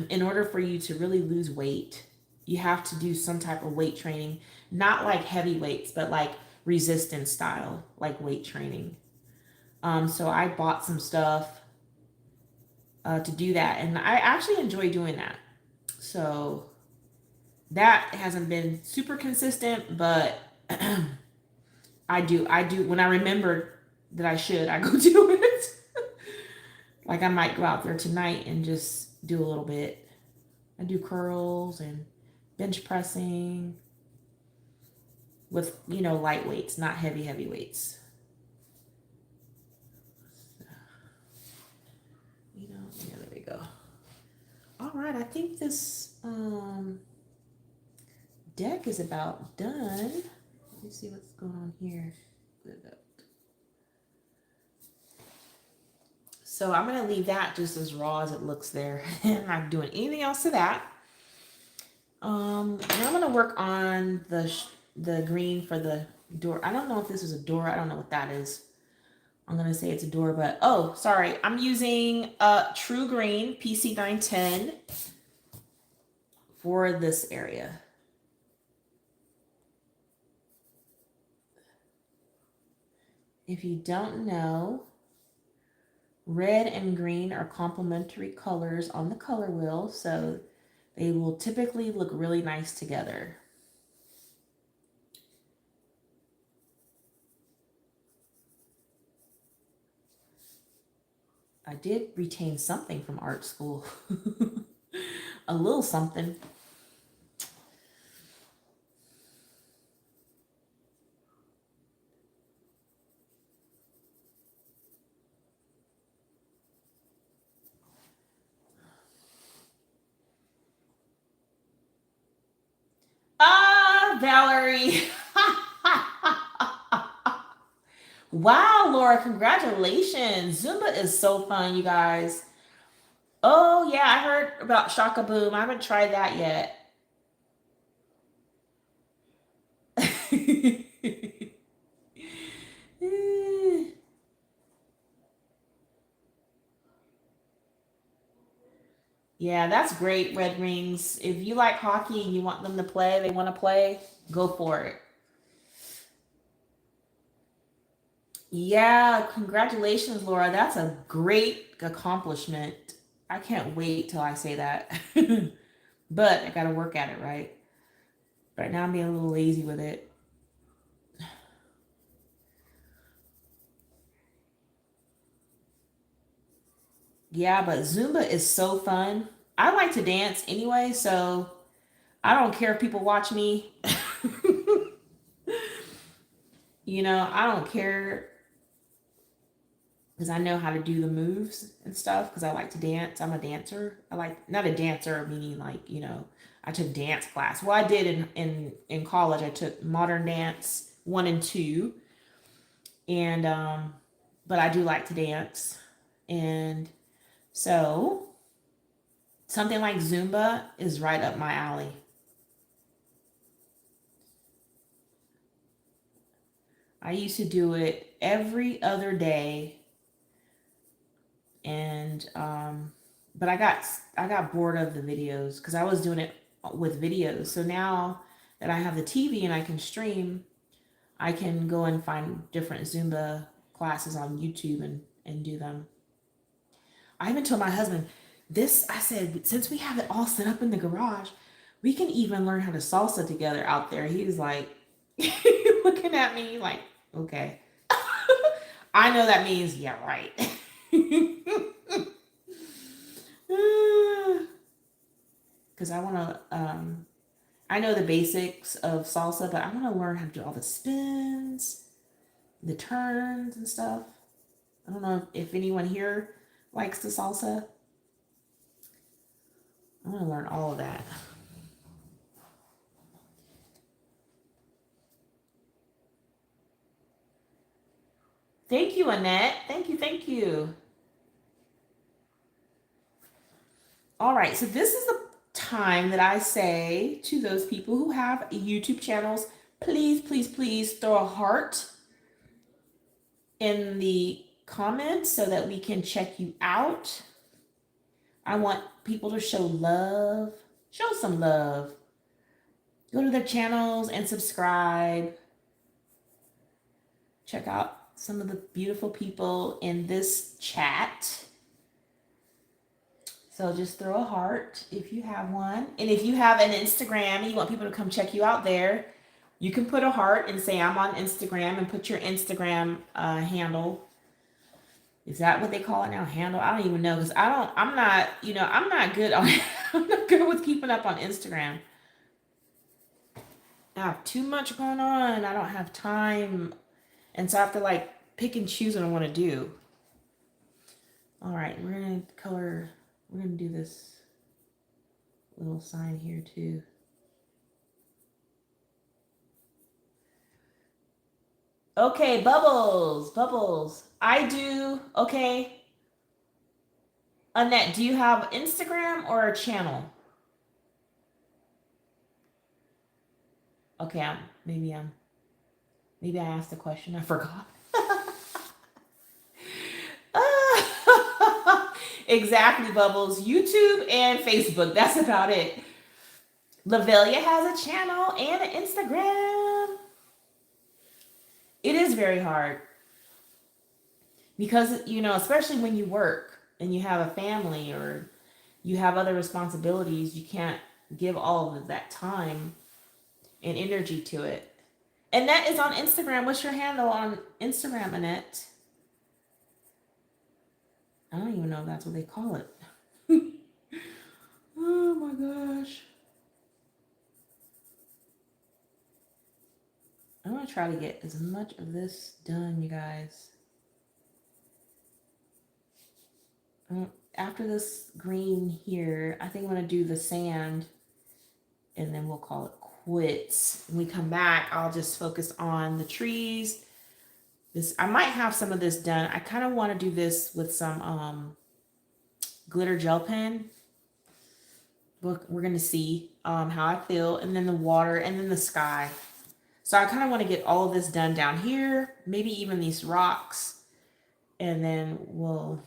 in order for you to really lose weight, you have to do some type of weight training, not like heavy weights, but like resistance style, like weight training. So I bought some stuff to do that, and I actually enjoy doing that. So that hasn't been super consistent, but I do when I remember that I go do it. Like I might go out there tonight and just do a little bit. I do curls and bench pressing with, light weights, not heavy weights. Yeah, there we go. All right, I think this deck is about done. Let me see what's going on here. So I'm going to leave that just as raw as it looks there. I'm not doing anything else to that. And I'm going to work on the green for the door. I don't know if this is a door. I don't know what that is. I'm going to say it's a door, but oh, sorry. I'm using True Green PC 910 for this area. If you don't know, red and green are complementary colors on the color wheel, so they will typically look really nice together. I did retain something from art school. A little something. Valerie. Wow, Laura, congratulations. Zumba is so fun, you guys. Oh, yeah, I heard about Shaka Boom. I haven't tried that yet. Yeah, that's great, Red Rings. If you like hockey and you want them to play, they want to play, go for it. Yeah, congratulations, Laura. That's a great accomplishment. I can't wait till I say that. But I got to work at it, right? Right now I'm being a little lazy with it. Yeah, but Zumba is so fun. I like to dance anyway, so I don't care if people watch me. I don't care because I know how to do the moves and stuff because I like to dance. I'm a dancer. I like not a dancer meaning like, I took dance class. Well, I did in college. I took modern dance 1 and 2 and but I do like to dance. And so something like Zumba is right up my alley. I used to do it every other day, and but I got bored of the videos because I was doing it with videos. So now that I have the TV and I can stream, I can go and find different Zumba classes on YouTube and do them. I even told my husband this. I said, since we have it all set up in the garage, we can even learn how to salsa together out there. He was like, looking at me like, okay. I know that means, yeah, right. Because I want to, I know the basics of salsa, but I want to learn how to do all the spins, the turns and stuff. I don't know if anyone here likes the salsa. I want to learn all of that. Thank you, Annette. Thank you, thank you. All right, so this is the time that I say to those people who have YouTube channels, please, please, please throw a heart in the comments so that we can check you out. I want people to show love. Show some love. Go to their channels and subscribe. Check out some of the beautiful people in this chat. So just throw a heart if you have one. And if you have an Instagram and you want people to come check you out there, you can put a heart and say, I'm on Instagram, and put your Instagram handle. Is that what they call it now? Handle? I don't even know, because I'm not good on, I'm not good with keeping up on Instagram. I have too much going on. I don't have time. And so I have to like pick and choose what I want to do. All right, we're going to do this little sign here too. Okay, Bubbles. I do. Okay. Annette, do you have Instagram or a channel? Okay, maybe I asked the question. I forgot. Exactly, Bubbles. YouTube and Facebook. That's about it. Lavelia has a channel and an Instagram. It is very hard because, especially when you work and you have a family or you have other responsibilities, you can't give all of that time and energy to it. Annette is on Instagram. What's your handle on Instagram, Annette? I don't even know if that's what they call it. Oh my gosh. I'm going to try to get as much of this done, you guys. After this green here, I think I'm going to do the sand, and then we'll call it quits. When we come back, I'll just focus on the trees. I might have some of this done. I kind of want to do this with some glitter gel pen. We're going to see how I feel. And then the water, and then the sky. So I kind of want to get all of this done down here, maybe even these rocks, and then we'll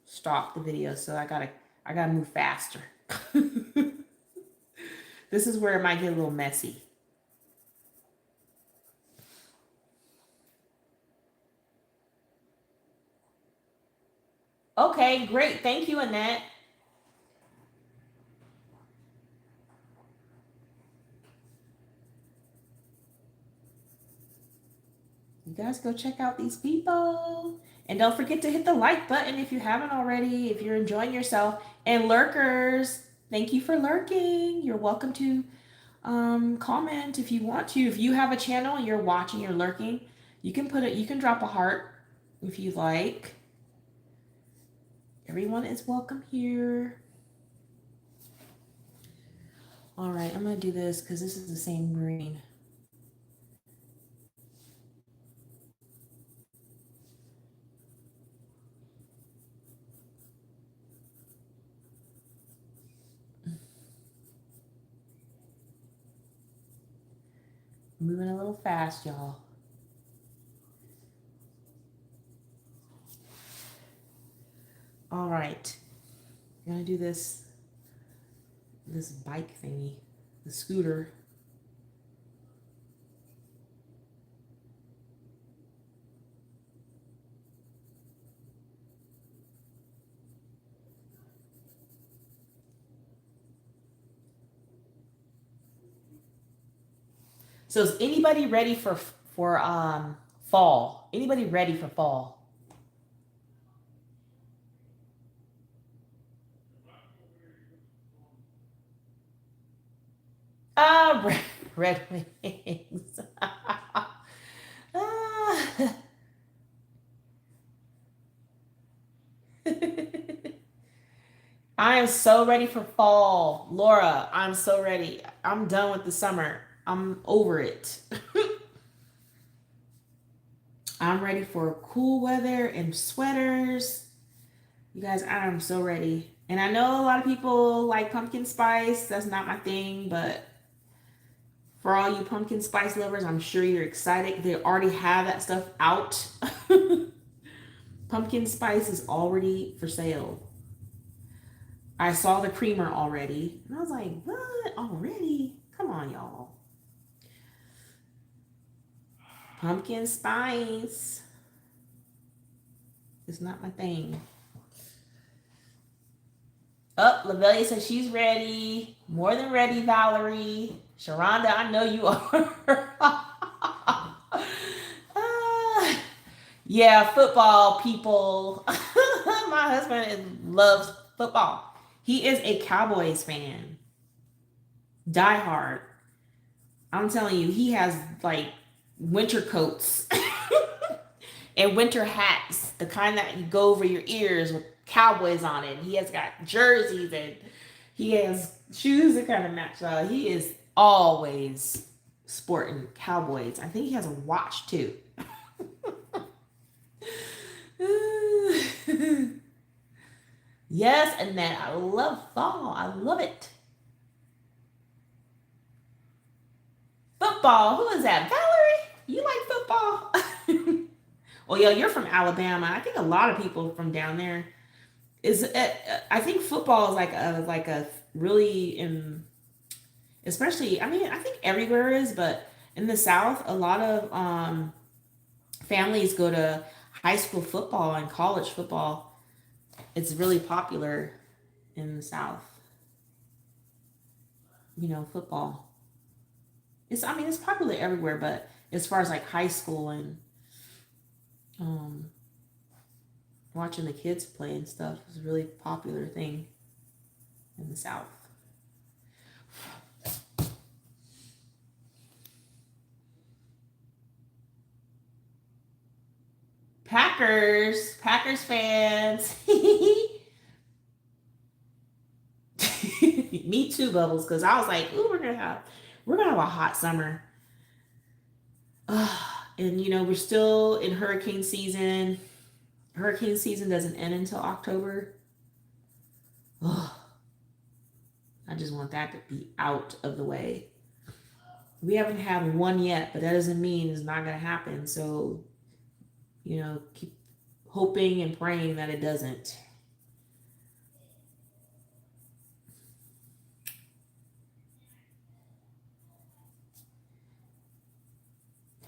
stop the video. So I gotta move faster. This is where it might get a little messy. Okay, great. Thank you, Annette. You guys go check out these people. And don't forget to hit the like button if you haven't already, if you're enjoying yourself. And lurkers, thank you for lurking. You're welcome to comment if you want to. If you have a channel and you're watching, you're lurking, you can drop a heart if you like. Everyone is welcome here. All right, I'm going to do this because this is the same green. Moving a little fast, y'all. All right. I'm going to do this bike thingy, the scooter. So is anybody ready for fall? Anybody ready for fall? Ah, red wings. Ah. I am so ready for fall. Laura, I'm so ready. I'm done with the summer. I'm over it. I'm ready for cool weather and sweaters. You guys, I'm so ready. And I know a lot of people like pumpkin spice. That's not my thing, but for all you pumpkin spice lovers, I'm sure you're excited. They already have that stuff out. Pumpkin spice is already for sale. I saw the creamer already. And I was like, what? Already? Come on, y'all. Pumpkin spice. It's not my thing. Oh, Lavelia says she's ready. More than ready, Valerie. Sharonda, I know you are. Yeah, football people. My husband loves football. He is a Cowboys fan. Die hard. I'm telling you, he has like winter coats and winter hats, the kind that you go over your ears with Cowboys on it. He has got jerseys and he has shoes that kind of match. He is always sporting Cowboys. I think he has a watch too. Yes, and then I love fall. I love it. Football. Who is that? Valerie? You like football? Well, yeah, you're from Alabama. I think a lot of people from down there is. I think football is like a really especially. I mean, I think everywhere is, but in the South, a lot of families go to high school football and college football. It's really popular in the South. Football. I mean, it's popular everywhere, but as far as like high school and um, watching the kids play and stuff is a really popular thing in the South. Packers fans. Me too, Bubbles, because I was like, ooh, we're gonna have a hot summer. And we're still in hurricane season. Hurricane season doesn't end until October. I just want that to be out of the way. We haven't had one yet, but that doesn't mean it's not gonna happen. So, keep hoping and praying that it doesn't.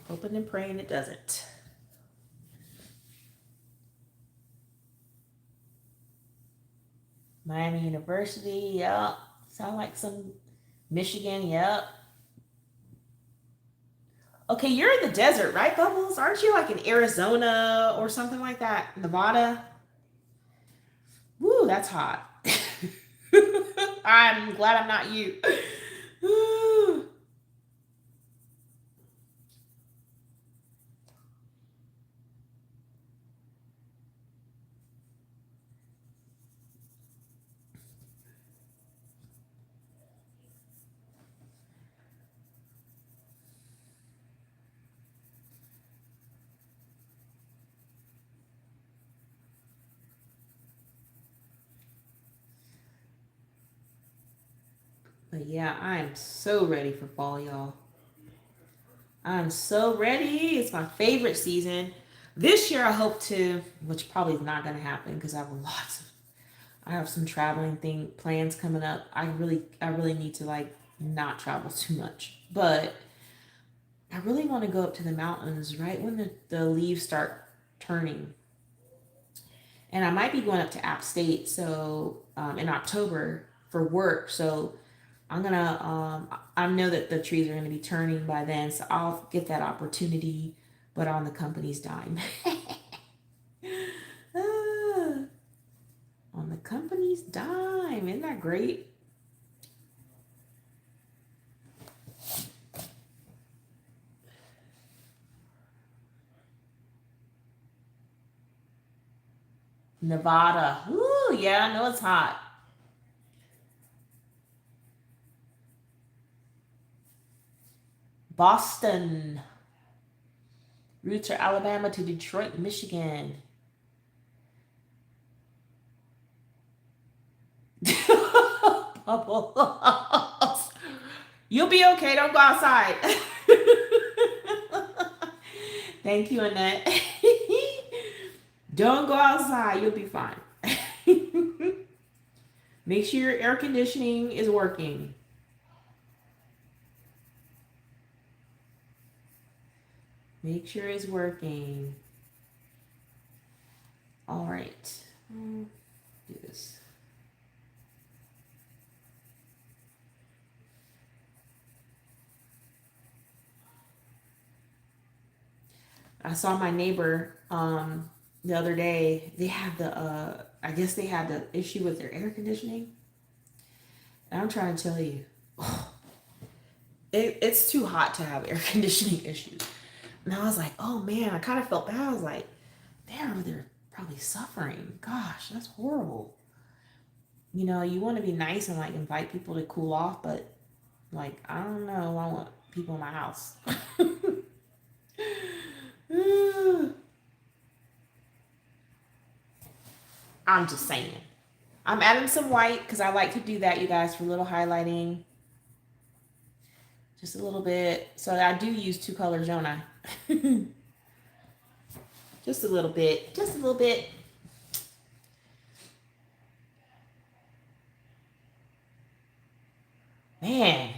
Hoping and praying it doesn't. Miami University, yep. Sound like some Michigan, yep. Okay, you're in the desert, right, Bubbles? Aren't you like in Arizona or something like that? Nevada? Woo, that's hot. I'm glad I'm not you. But yeah, I am so ready for fall, y'all. I'm so ready. It's my favorite season. This year I hope to, which probably is not going to happen because I have some traveling plans coming up. I really need to like not travel too much. But I really want to go up to the mountains right when the leaves start turning. And I might be going up to App State so in October for work. So I'm gonna I know that the trees are gonna be turning by then, so I'll get that opportunity, but on the company's dime. Ah, on the company's dime. Isn't that great? Nevada. Ooh, yeah, I know it's hot. Boston. Roots are Alabama to Detroit, Michigan. Bubbles. You'll be okay. Don't go outside. Thank you, Annette. Don't go outside. You'll be fine. Make sure your air conditioning is working. Make sure it's working. All right. Do this. I saw my neighbor the other day. They had the I guess they had the issue with their air conditioning. And I'm trying to tell you, it's too hot to have air conditioning issues. And I was like, oh man, I kind of felt bad. I was like, they're probably suffering. Gosh, that's horrible. You know, you want to be nice and like invite people to cool off, but like, I don't know. I want people in my house. I'm just saying. I'm adding some white because I like to do that, you guys, for a little highlighting. Just a little bit. So I do use two colors, don't I? Just a little bit. Just a little bit. Man.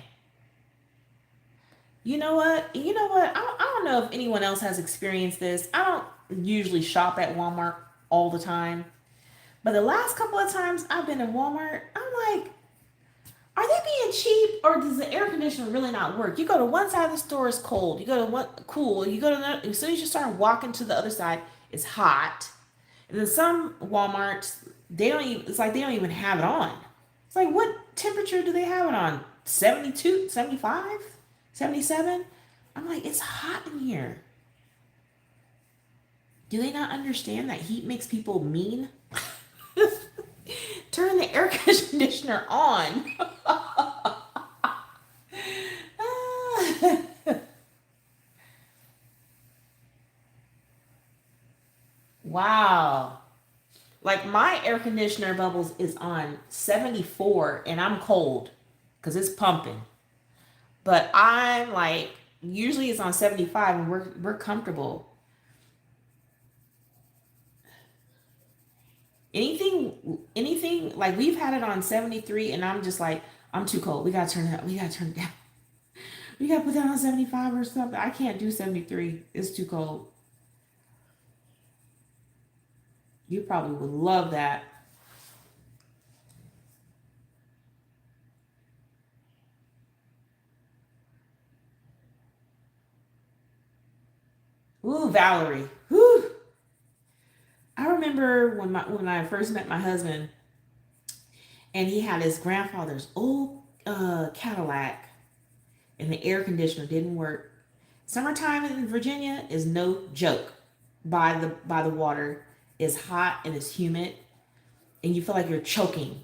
You know what? You know what? I don't know if anyone else has experienced this. I don't usually shop at Walmart all the time. But the last couple of times I've been in Walmart, I'm like, are they being cheap or does the air conditioner really not work? You go to one side of the store, it's cold. You go to one cool. You go to another, as soon as you start walking to the other side, it's hot. And then some Walmarts, they don't even, it's like they don't even have it on. It's like, what temperature do they have it on? 72, 75, 77? I'm like, it's hot in here. Do they not understand that heat makes people mean? Turn the air conditioner on. Wow. Like my air conditioner bubbles is on 74 and I'm cold because it's pumping. But I'm like, usually it's on 75 and we're comfortable. Anything like we've had it on 73 and I'm just like, I'm too cold. We gotta turn it up. We gotta turn it down. We gotta put that on 75 or something. I can't do 73. It's too cold. You probably would love that. Ooh, Valerie. Whew. I remember when I first met my husband and he had his grandfather's old Cadillac and the air conditioner didn't work. Summertime in Virginia is no joke. By the water is hot and it's humid and you feel like you're choking.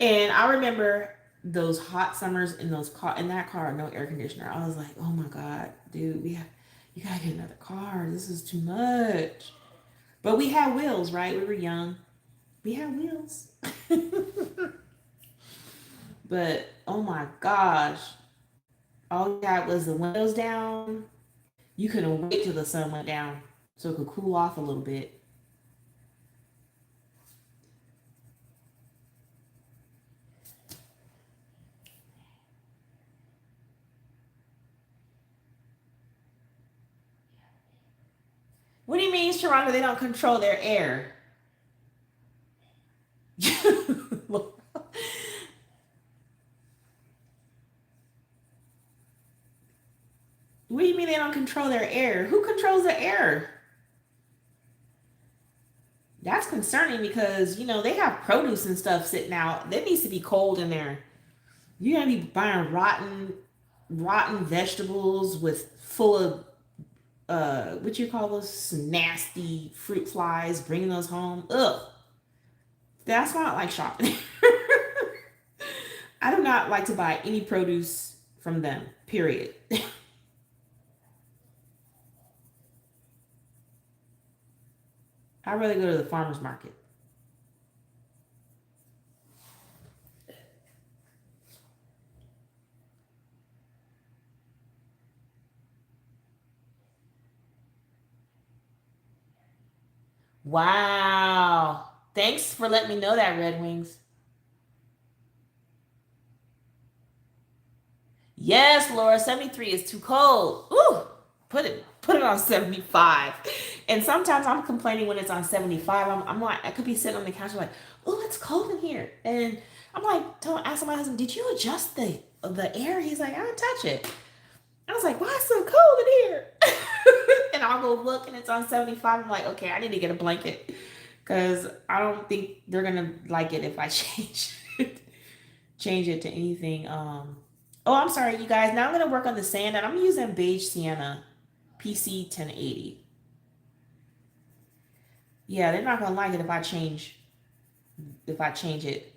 And I remember those hot summers in in that car, no air conditioner. I was like, oh my god, dude, you gotta get another car. This is too much. But we had wheels, right? We were young. We had wheels. But oh my gosh, all you got was the windows down. You couldn't wait till the sun went down so it could cool off a little bit. What do you mean, Sharonda? They don't control their air. What do you mean they don't control their air? Who controls the air? That's concerning because, they have produce and stuff sitting out. There needs to be cold in there. You're gonna be buying rotten vegetables with full of what you call those nasty fruit flies, bringing those home. Ugh. That's not like shopping. I do not like to buy any produce from them, period. I'd rather go to the farmer's market. Wow. Thanks for letting me know that, Red Wings. Yes, Laura, 73 is too cold. Ooh, put it on 75. And sometimes I'm complaining when it's on 75. I'm like, I could be sitting on the couch like, oh, it's cold in here. And I'm like, asking my husband, did you adjust the air? He's like, I didn't touch it. I was like, why is it so cold in here? And I'll go look and it's on 75. I'm like, okay, I need to get a blanket because I don't think they're gonna like it if I change it to anything. Oh, I'm sorry, you guys. Now I'm gonna work on the sand and I'm using beige sienna PC 1080. Yeah, they're not gonna like it if I change it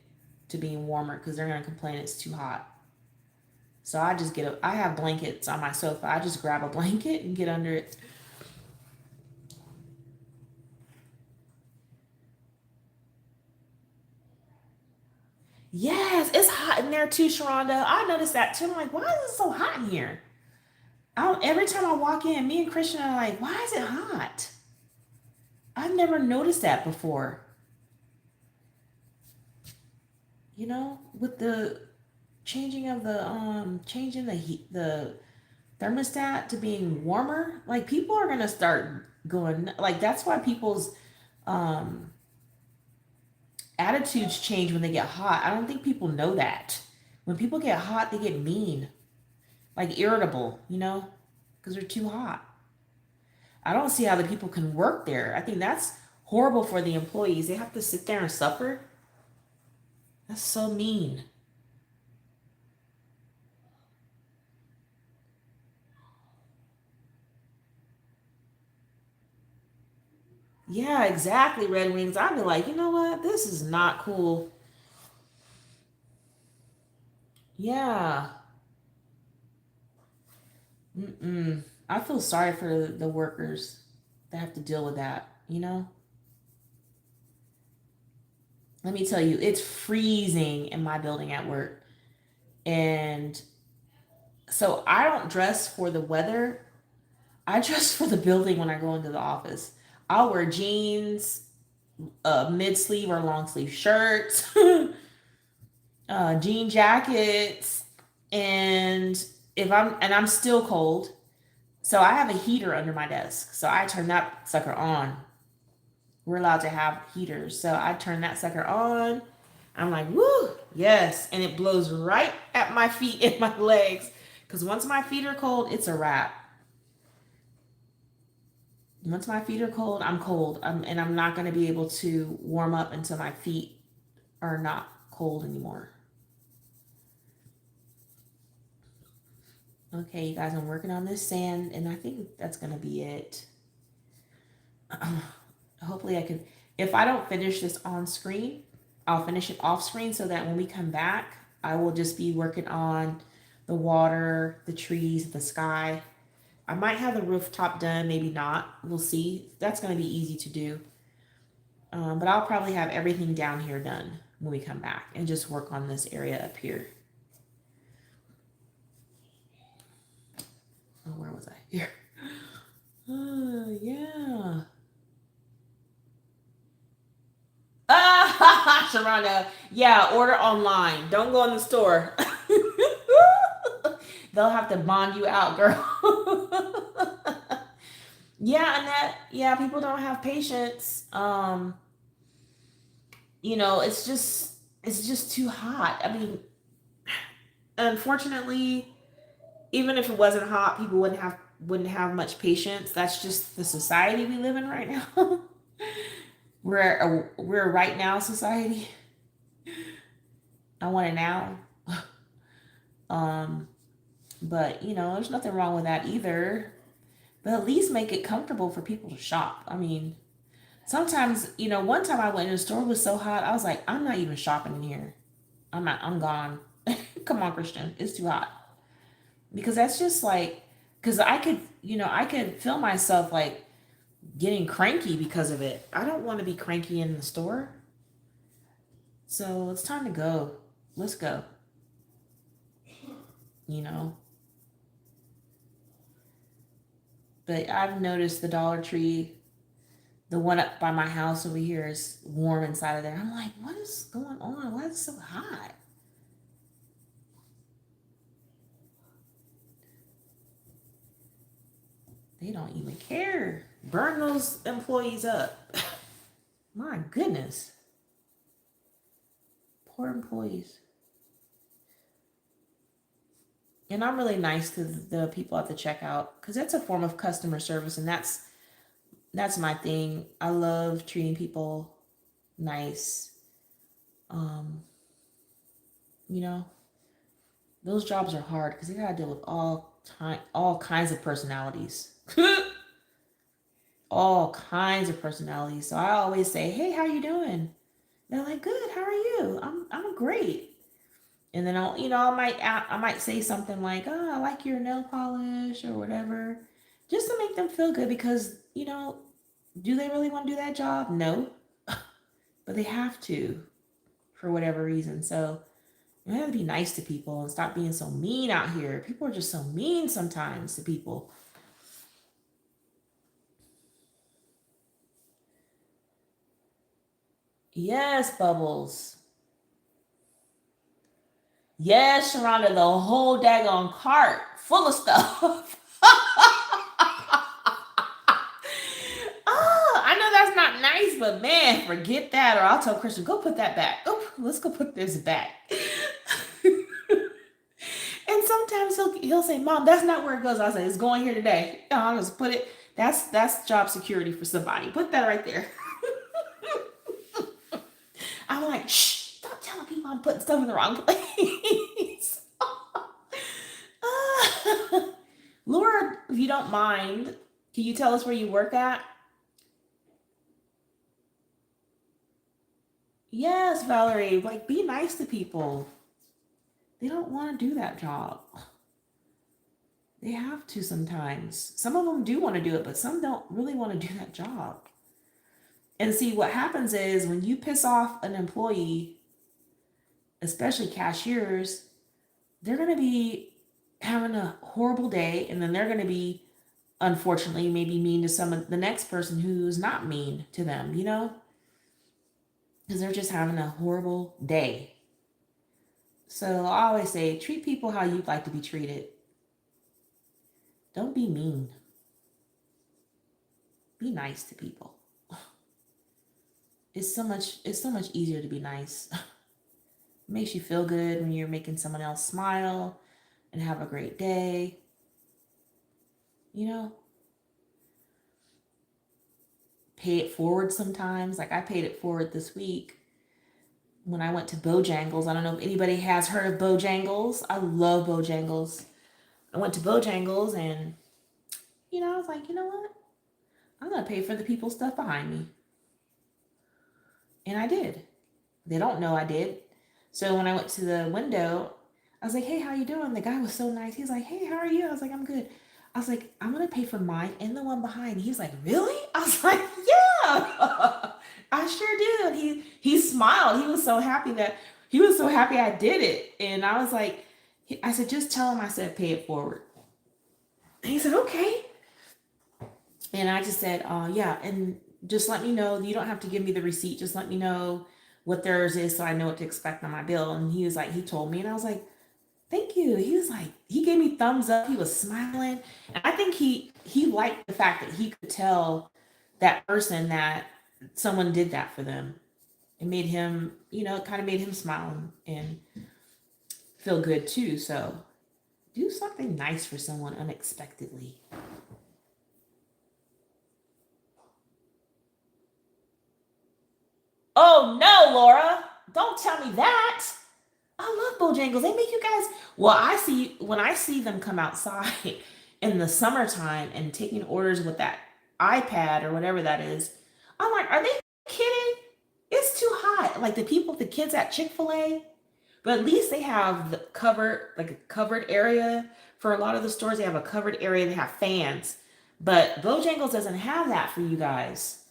to being warmer because they're gonna complain it's too hot. So I have blankets on my sofa. I just grab a blanket and get under it. Yes, it's hot in there too, Sharonda. I noticed that too. I'm like, why is it so hot in here? Every time I walk in, me and Christian are like, why is it hot? I've never noticed that before. With the changing the heat, the thermostat to being warmer, like people are gonna start going like that's why people's um attitudes change when they get hot. I don't think people know that. When people get hot, they get mean, like irritable, because they're too hot. I don't see how the people can work there. I think that's horrible for the employees. They have to sit there and suffer. That's so mean. Yeah, exactly, Red Wings. I'd be like, you know what? This is not cool. Yeah. Mm-mm. I feel sorry for the workers that have to deal with that. Let me tell you, it's freezing in my building at work. And so I don't dress for the weather. I dress for the building when I go into the office. I'll wear jeans, mid sleeve or long sleeve shirts, jean jackets, and I'm still cold, so I have a heater under my desk. So I turn that sucker on. We're allowed to have heaters, so I turn that sucker on. I'm like, woo, yes, and it blows right at my feet and my legs. Because once my feet are cold, it's a wrap. Once my feet are cold, I'm cold. And I'm not going to be able to warm up until my feet are not cold anymore. Okay, you guys, I'm working on this sand, and I think that's going to be it. Hopefully I can, if I don't finish this on screen, I'll finish it off screen so that when we come back, I will just be working on the water, the trees, the sky. I might have the rooftop done, maybe not. We'll see. That's going to be easy to do. But I'll probably have everything down here done when we come back and just work on this area up here. Oh, where was I? Here. Yeah. Ah, Sharonda. Yeah, order online. Don't go in the store. They'll have to bond you out, girl. Yeah, yeah, people don't have patience. It's just too hot. I mean, unfortunately, even if it wasn't hot, people wouldn't have wouldn't have much patience. That's just the society we live in right now. We're a right now society. I want it now. um, but there's nothing wrong with that either. But at least make it comfortable for people to shop. I mean, sometimes, one time I went in the store, it was so hot, I was like, I'm not even shopping in here. I'm gone. Come on, Christian. It's too hot. Because that's just like, because I could feel myself like getting cranky because of it. I don't want to be cranky in the store. So it's time to go. Let's go. But I've noticed the Dollar Tree, the one up by my house over here, is warm inside of there. I'm like, what is going on? Why is it so hot? They don't even care. Burn those employees up. My goodness. Poor employees. And I'm really nice to the people at the checkout because that's a form of customer service, and that's my thing. I love treating people nice. Um, you know, those jobs are hard because they gotta deal with all kinds of personalities. All kinds of personalities. So I always say, "Hey, how you doing?" They're like, "Good. How are you?" I'm great. And then I might say something like, "Oh, I like your nail polish" or whatever, just to make them feel good because, do they really want to do that job? No. But they have to for whatever reason. So you have to be nice to people and stop being so mean out here. People are just so mean sometimes to people. Yes, Bubbles. Yes, Sharonda, the whole daggone cart full of stuff. Oh, I know that's not nice, but man, forget that. Or I'll tell Christian, go put that back. Oh, let's go put this back. And sometimes he'll say, "Mom, that's not where it goes." I'll say, "It's going here today." I'll just put it. That's job security for somebody. Put that right there. I'm like, shh, stop telling people I'm putting stuff in the wrong place. Laura, if you don't mind, can you tell us where you work at? Yes, Valerie. Like, be nice to people. They don't want to do that job. They have to sometimes. Some of them do want to do it, but some don't really want to do that job. And see, what happens is when you piss off an employee, especially cashiers, they're going to be having a horrible day, and then they're going to be, unfortunately, maybe mean to some of the next person who's not mean to them, because they're just having a horrible day. So I always say, treat people how you'd like to be treated. Don't be mean. Be nice to people. It's so much easier to be nice. It makes you feel good when you're making someone else smile and have a great day. You know, pay it forward sometimes. Like I paid it forward this week when I went to Bojangles. I don't know if anybody has heard of Bojangles. I love Bojangles. I went to Bojangles and, I was like, you know what? I'm going to pay for the people's stuff behind me. And I did. They don't know I did. So when I went to the window, I was like, "Hey, how you doing?" The guy was so nice. He was like, "Hey, how are you?" I was like, "I'm good." I was like, "I'm going to pay for mine and the one behind." He was like, "Really?" I was like, "Yeah." I sure did. He smiled. He was so happy I did it. And I was like, I said, "Just tell him I said pay it forward." And he said, "Okay." And I just said, "Yeah, and just let me know. You don't have to give me the receipt. Just let me know what theirs is so I know what to expect on my bill." And he was like, he told me, and I was like, "Thank you." He was like, he gave me thumbs up. He was smiling. And I think he liked the fact that he could tell that person that someone did that for them. It made him, it kind of made him smile and feel good too. So do something nice for someone unexpectedly. don't tell me that. I love Bojangles. They make you guys. Well, when I see them come outside in the summertime and taking orders with that iPad or whatever that is. I'm like, are they kidding? It's too hot. Like the kids at Chick-fil-A, but at least they have the covered, like a covered area. For a lot of the stores, they have a covered area. They have fans, but Bojangles doesn't have that for you guys.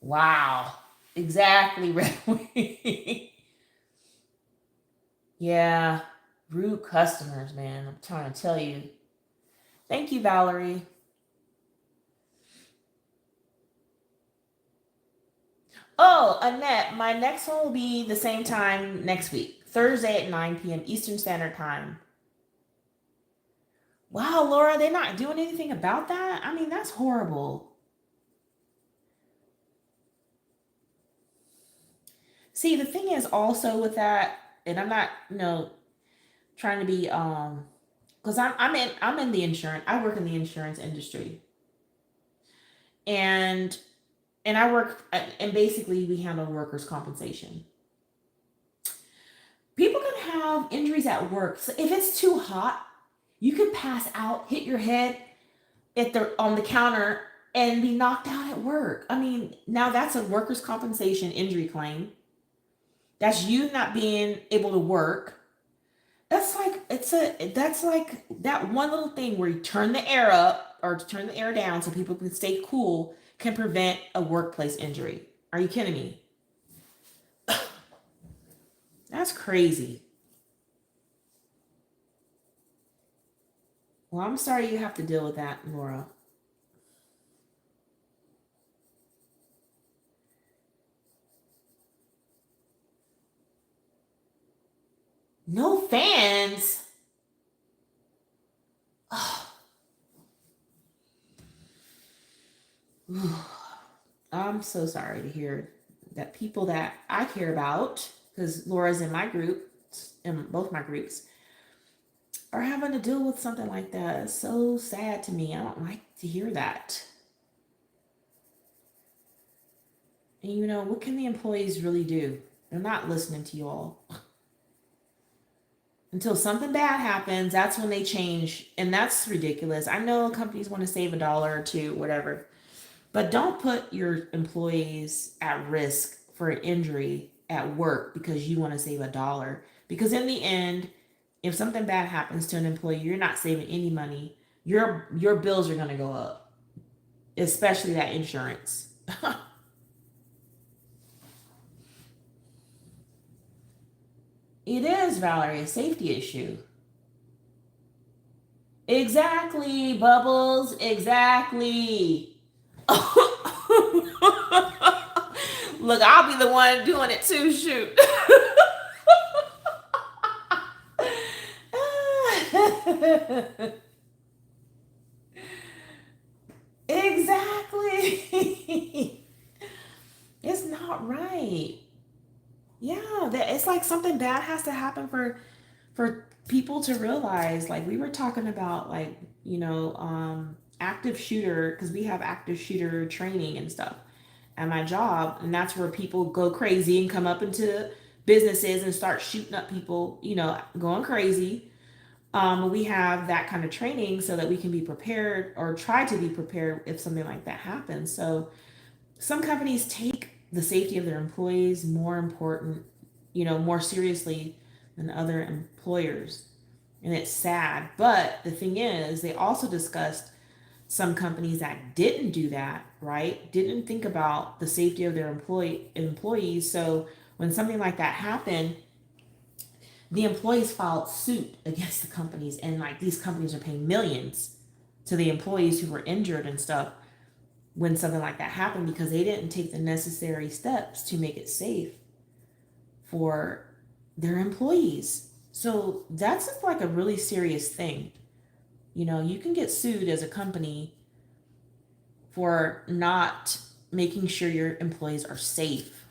Wow. Exactly, Red. Yeah. Rude customers, man. I'm trying to tell you. Thank you, Valerie. Oh, Annette, my next one will be the same time next week, Thursday at 9 p.m. Eastern Standard Time. Wow, Laura, they're not doing anything about that? I mean, that's horrible. See, the thing is also with that, and I'm not, trying to be because I'm in the insurance. I work in the insurance industry. And I work and basically we handle workers' compensation. People can have injuries at work. So if it's too hot, you could pass out, hit your head at the on the counter and be knocked out at work. I mean, now that's a workers' compensation injury claim. That's you not being able to work. That's like that one little thing where you turn the air up or turn the air down so people can stay cool can prevent a workplace injury. Are you kidding me? That's crazy. Well, I'm sorry you have to deal with that, Laura. No fans. I'm so sorry to hear that people that I care about, because Laura's in my group, in both my groups, are having to deal with something like that. It's so sad to me. I don't like to hear that. And what can the employees really do? They're not listening to you all. Until something bad happens, that's when they change. And that's ridiculous. I know companies want to save a dollar or two, whatever. But don't put your employees at risk for an injury at work because you want to save a dollar. Because in the end, if something bad happens to an employee, you're not saving any money. Your bills are going to go up, especially that insurance. It is, Valerie, a safety issue. Exactly, Bubbles. Exactly. Look, I'll be the one doing it too. Shoot. Exactly. It's not right. Yeah, it's like something bad has to happen for people to realize. Like we were talking about, like active shooter, because we have active shooter training and stuff at my job, and that's where people go crazy and come up into businesses and start shooting up people, going crazy. We have that kind of training so that we can be prepared or try to be prepared if something like that happens. So some companies take the safety of their employees more important, more seriously than other employers. And it's sad. But the thing is, they also discussed some companies that didn't do that, right? Didn't think about the safety of their employees. So when something like that happened, the employees filed suit against the companies, and like these companies are paying millions to the employees who were injured and stuff when something like that happened because they didn't take the necessary steps to make it safe for their employees. So that's just like a really serious thing. You can get sued as a company for not making sure your employees are safe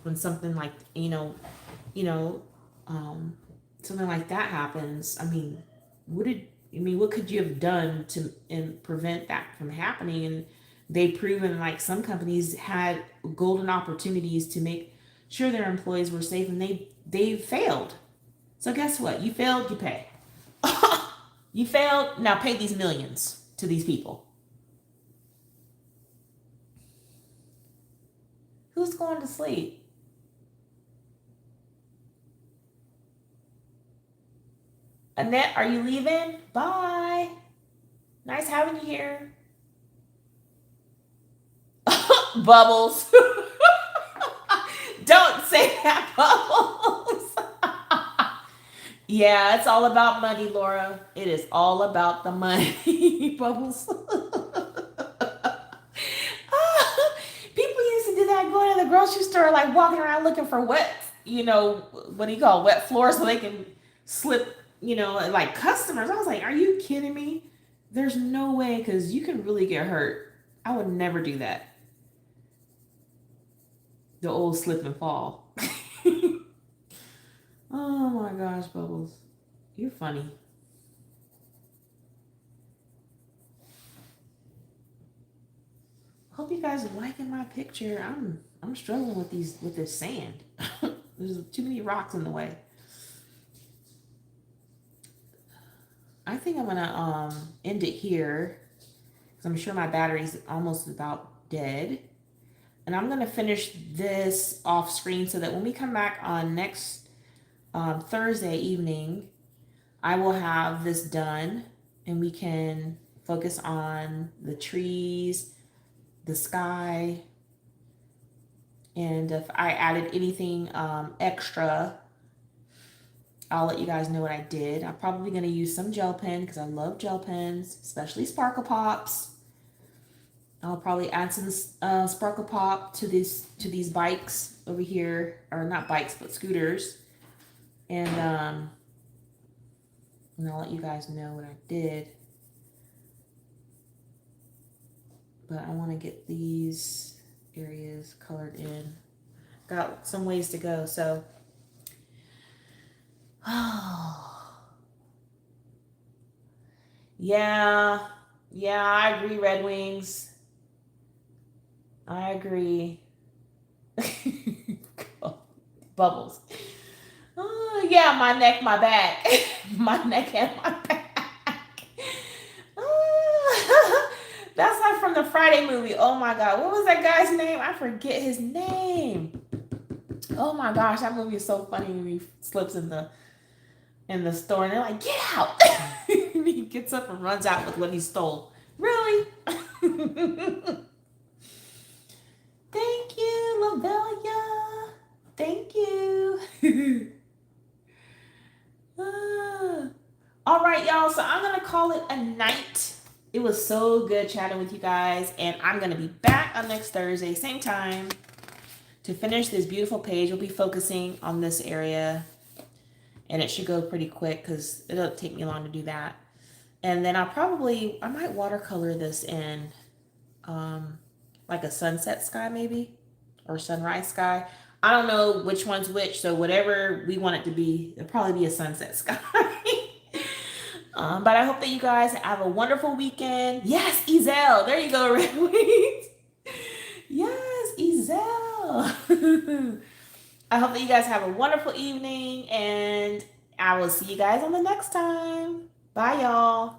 when something like you know um, something like that happens. I mean, what did I mean, what could you have done to and prevent that from happening? And they've proven like some companies had golden opportunities to make sure their employees were safe, and they failed. So guess what? You failed, you pay. You failed, now pay these millions to these people. Who's going to sleep? Annette, are you leaving? Bye. Nice having you here. Bubbles. Don't say that, Bubbles. Yeah, it's all about money, Laura. It is all about the money, Bubbles. People used to do that going to the grocery store, like walking around looking for wet, what do you call it, wet floor so they can slip, like customers. I was like, are you kidding me? There's no way, because you can really get hurt. I would never do that. The old slip and fall. Oh my gosh, Bubbles. You're funny. Hope you guys are liking my picture. I'm struggling with this sand. There's too many rocks in the way. I think I'm gonna end it here because I'm sure my battery's almost about dead. And I'm gonna finish this off screen so that when we come back on next Thursday evening, I will have this done and we can focus on the trees, the sky, and if I added anything extra, I'll let you guys know what I did. I'm probably going to use some gel pen because I love gel pens, especially Sparkle Pops. I'll probably add some Sparkle Pop to these bikes over here, or not bikes, but scooters. And I'll let you guys know what I did. But I want to get these areas colored in. Got some ways to go, so. Yeah, I agree, Red Wings. I agree. Bubbles. Oh, yeah, my neck, my back. My neck and my back. Oh, that's like from the Friday movie. Oh my God. What was that guy's name? I forget his name. Oh my gosh, that movie is so funny when he slips in the store and they're like, get out. And he gets up and runs out with what he stole. Really? Thank you, Lovelia. Thank you. All right, y'all. So I'm going to call it a night. It was so good chatting with you guys. And I'm going to be back on next Thursday, same time, to finish this beautiful page. We'll be focusing on this area. And it should go pretty quick because it doesn't take me long to do that. And then I might watercolor this in like a sunset sky maybe, or sunrise sky. I don't know which one's which, so whatever we want it to be, it'll probably be a sunset sky. But I hope that you guys have a wonderful weekend. Yes, Ezel. There you go, Red Wings. Yes, Ezel. I hope that you guys have a wonderful evening, and I will see you guys on the next time. Bye, y'all.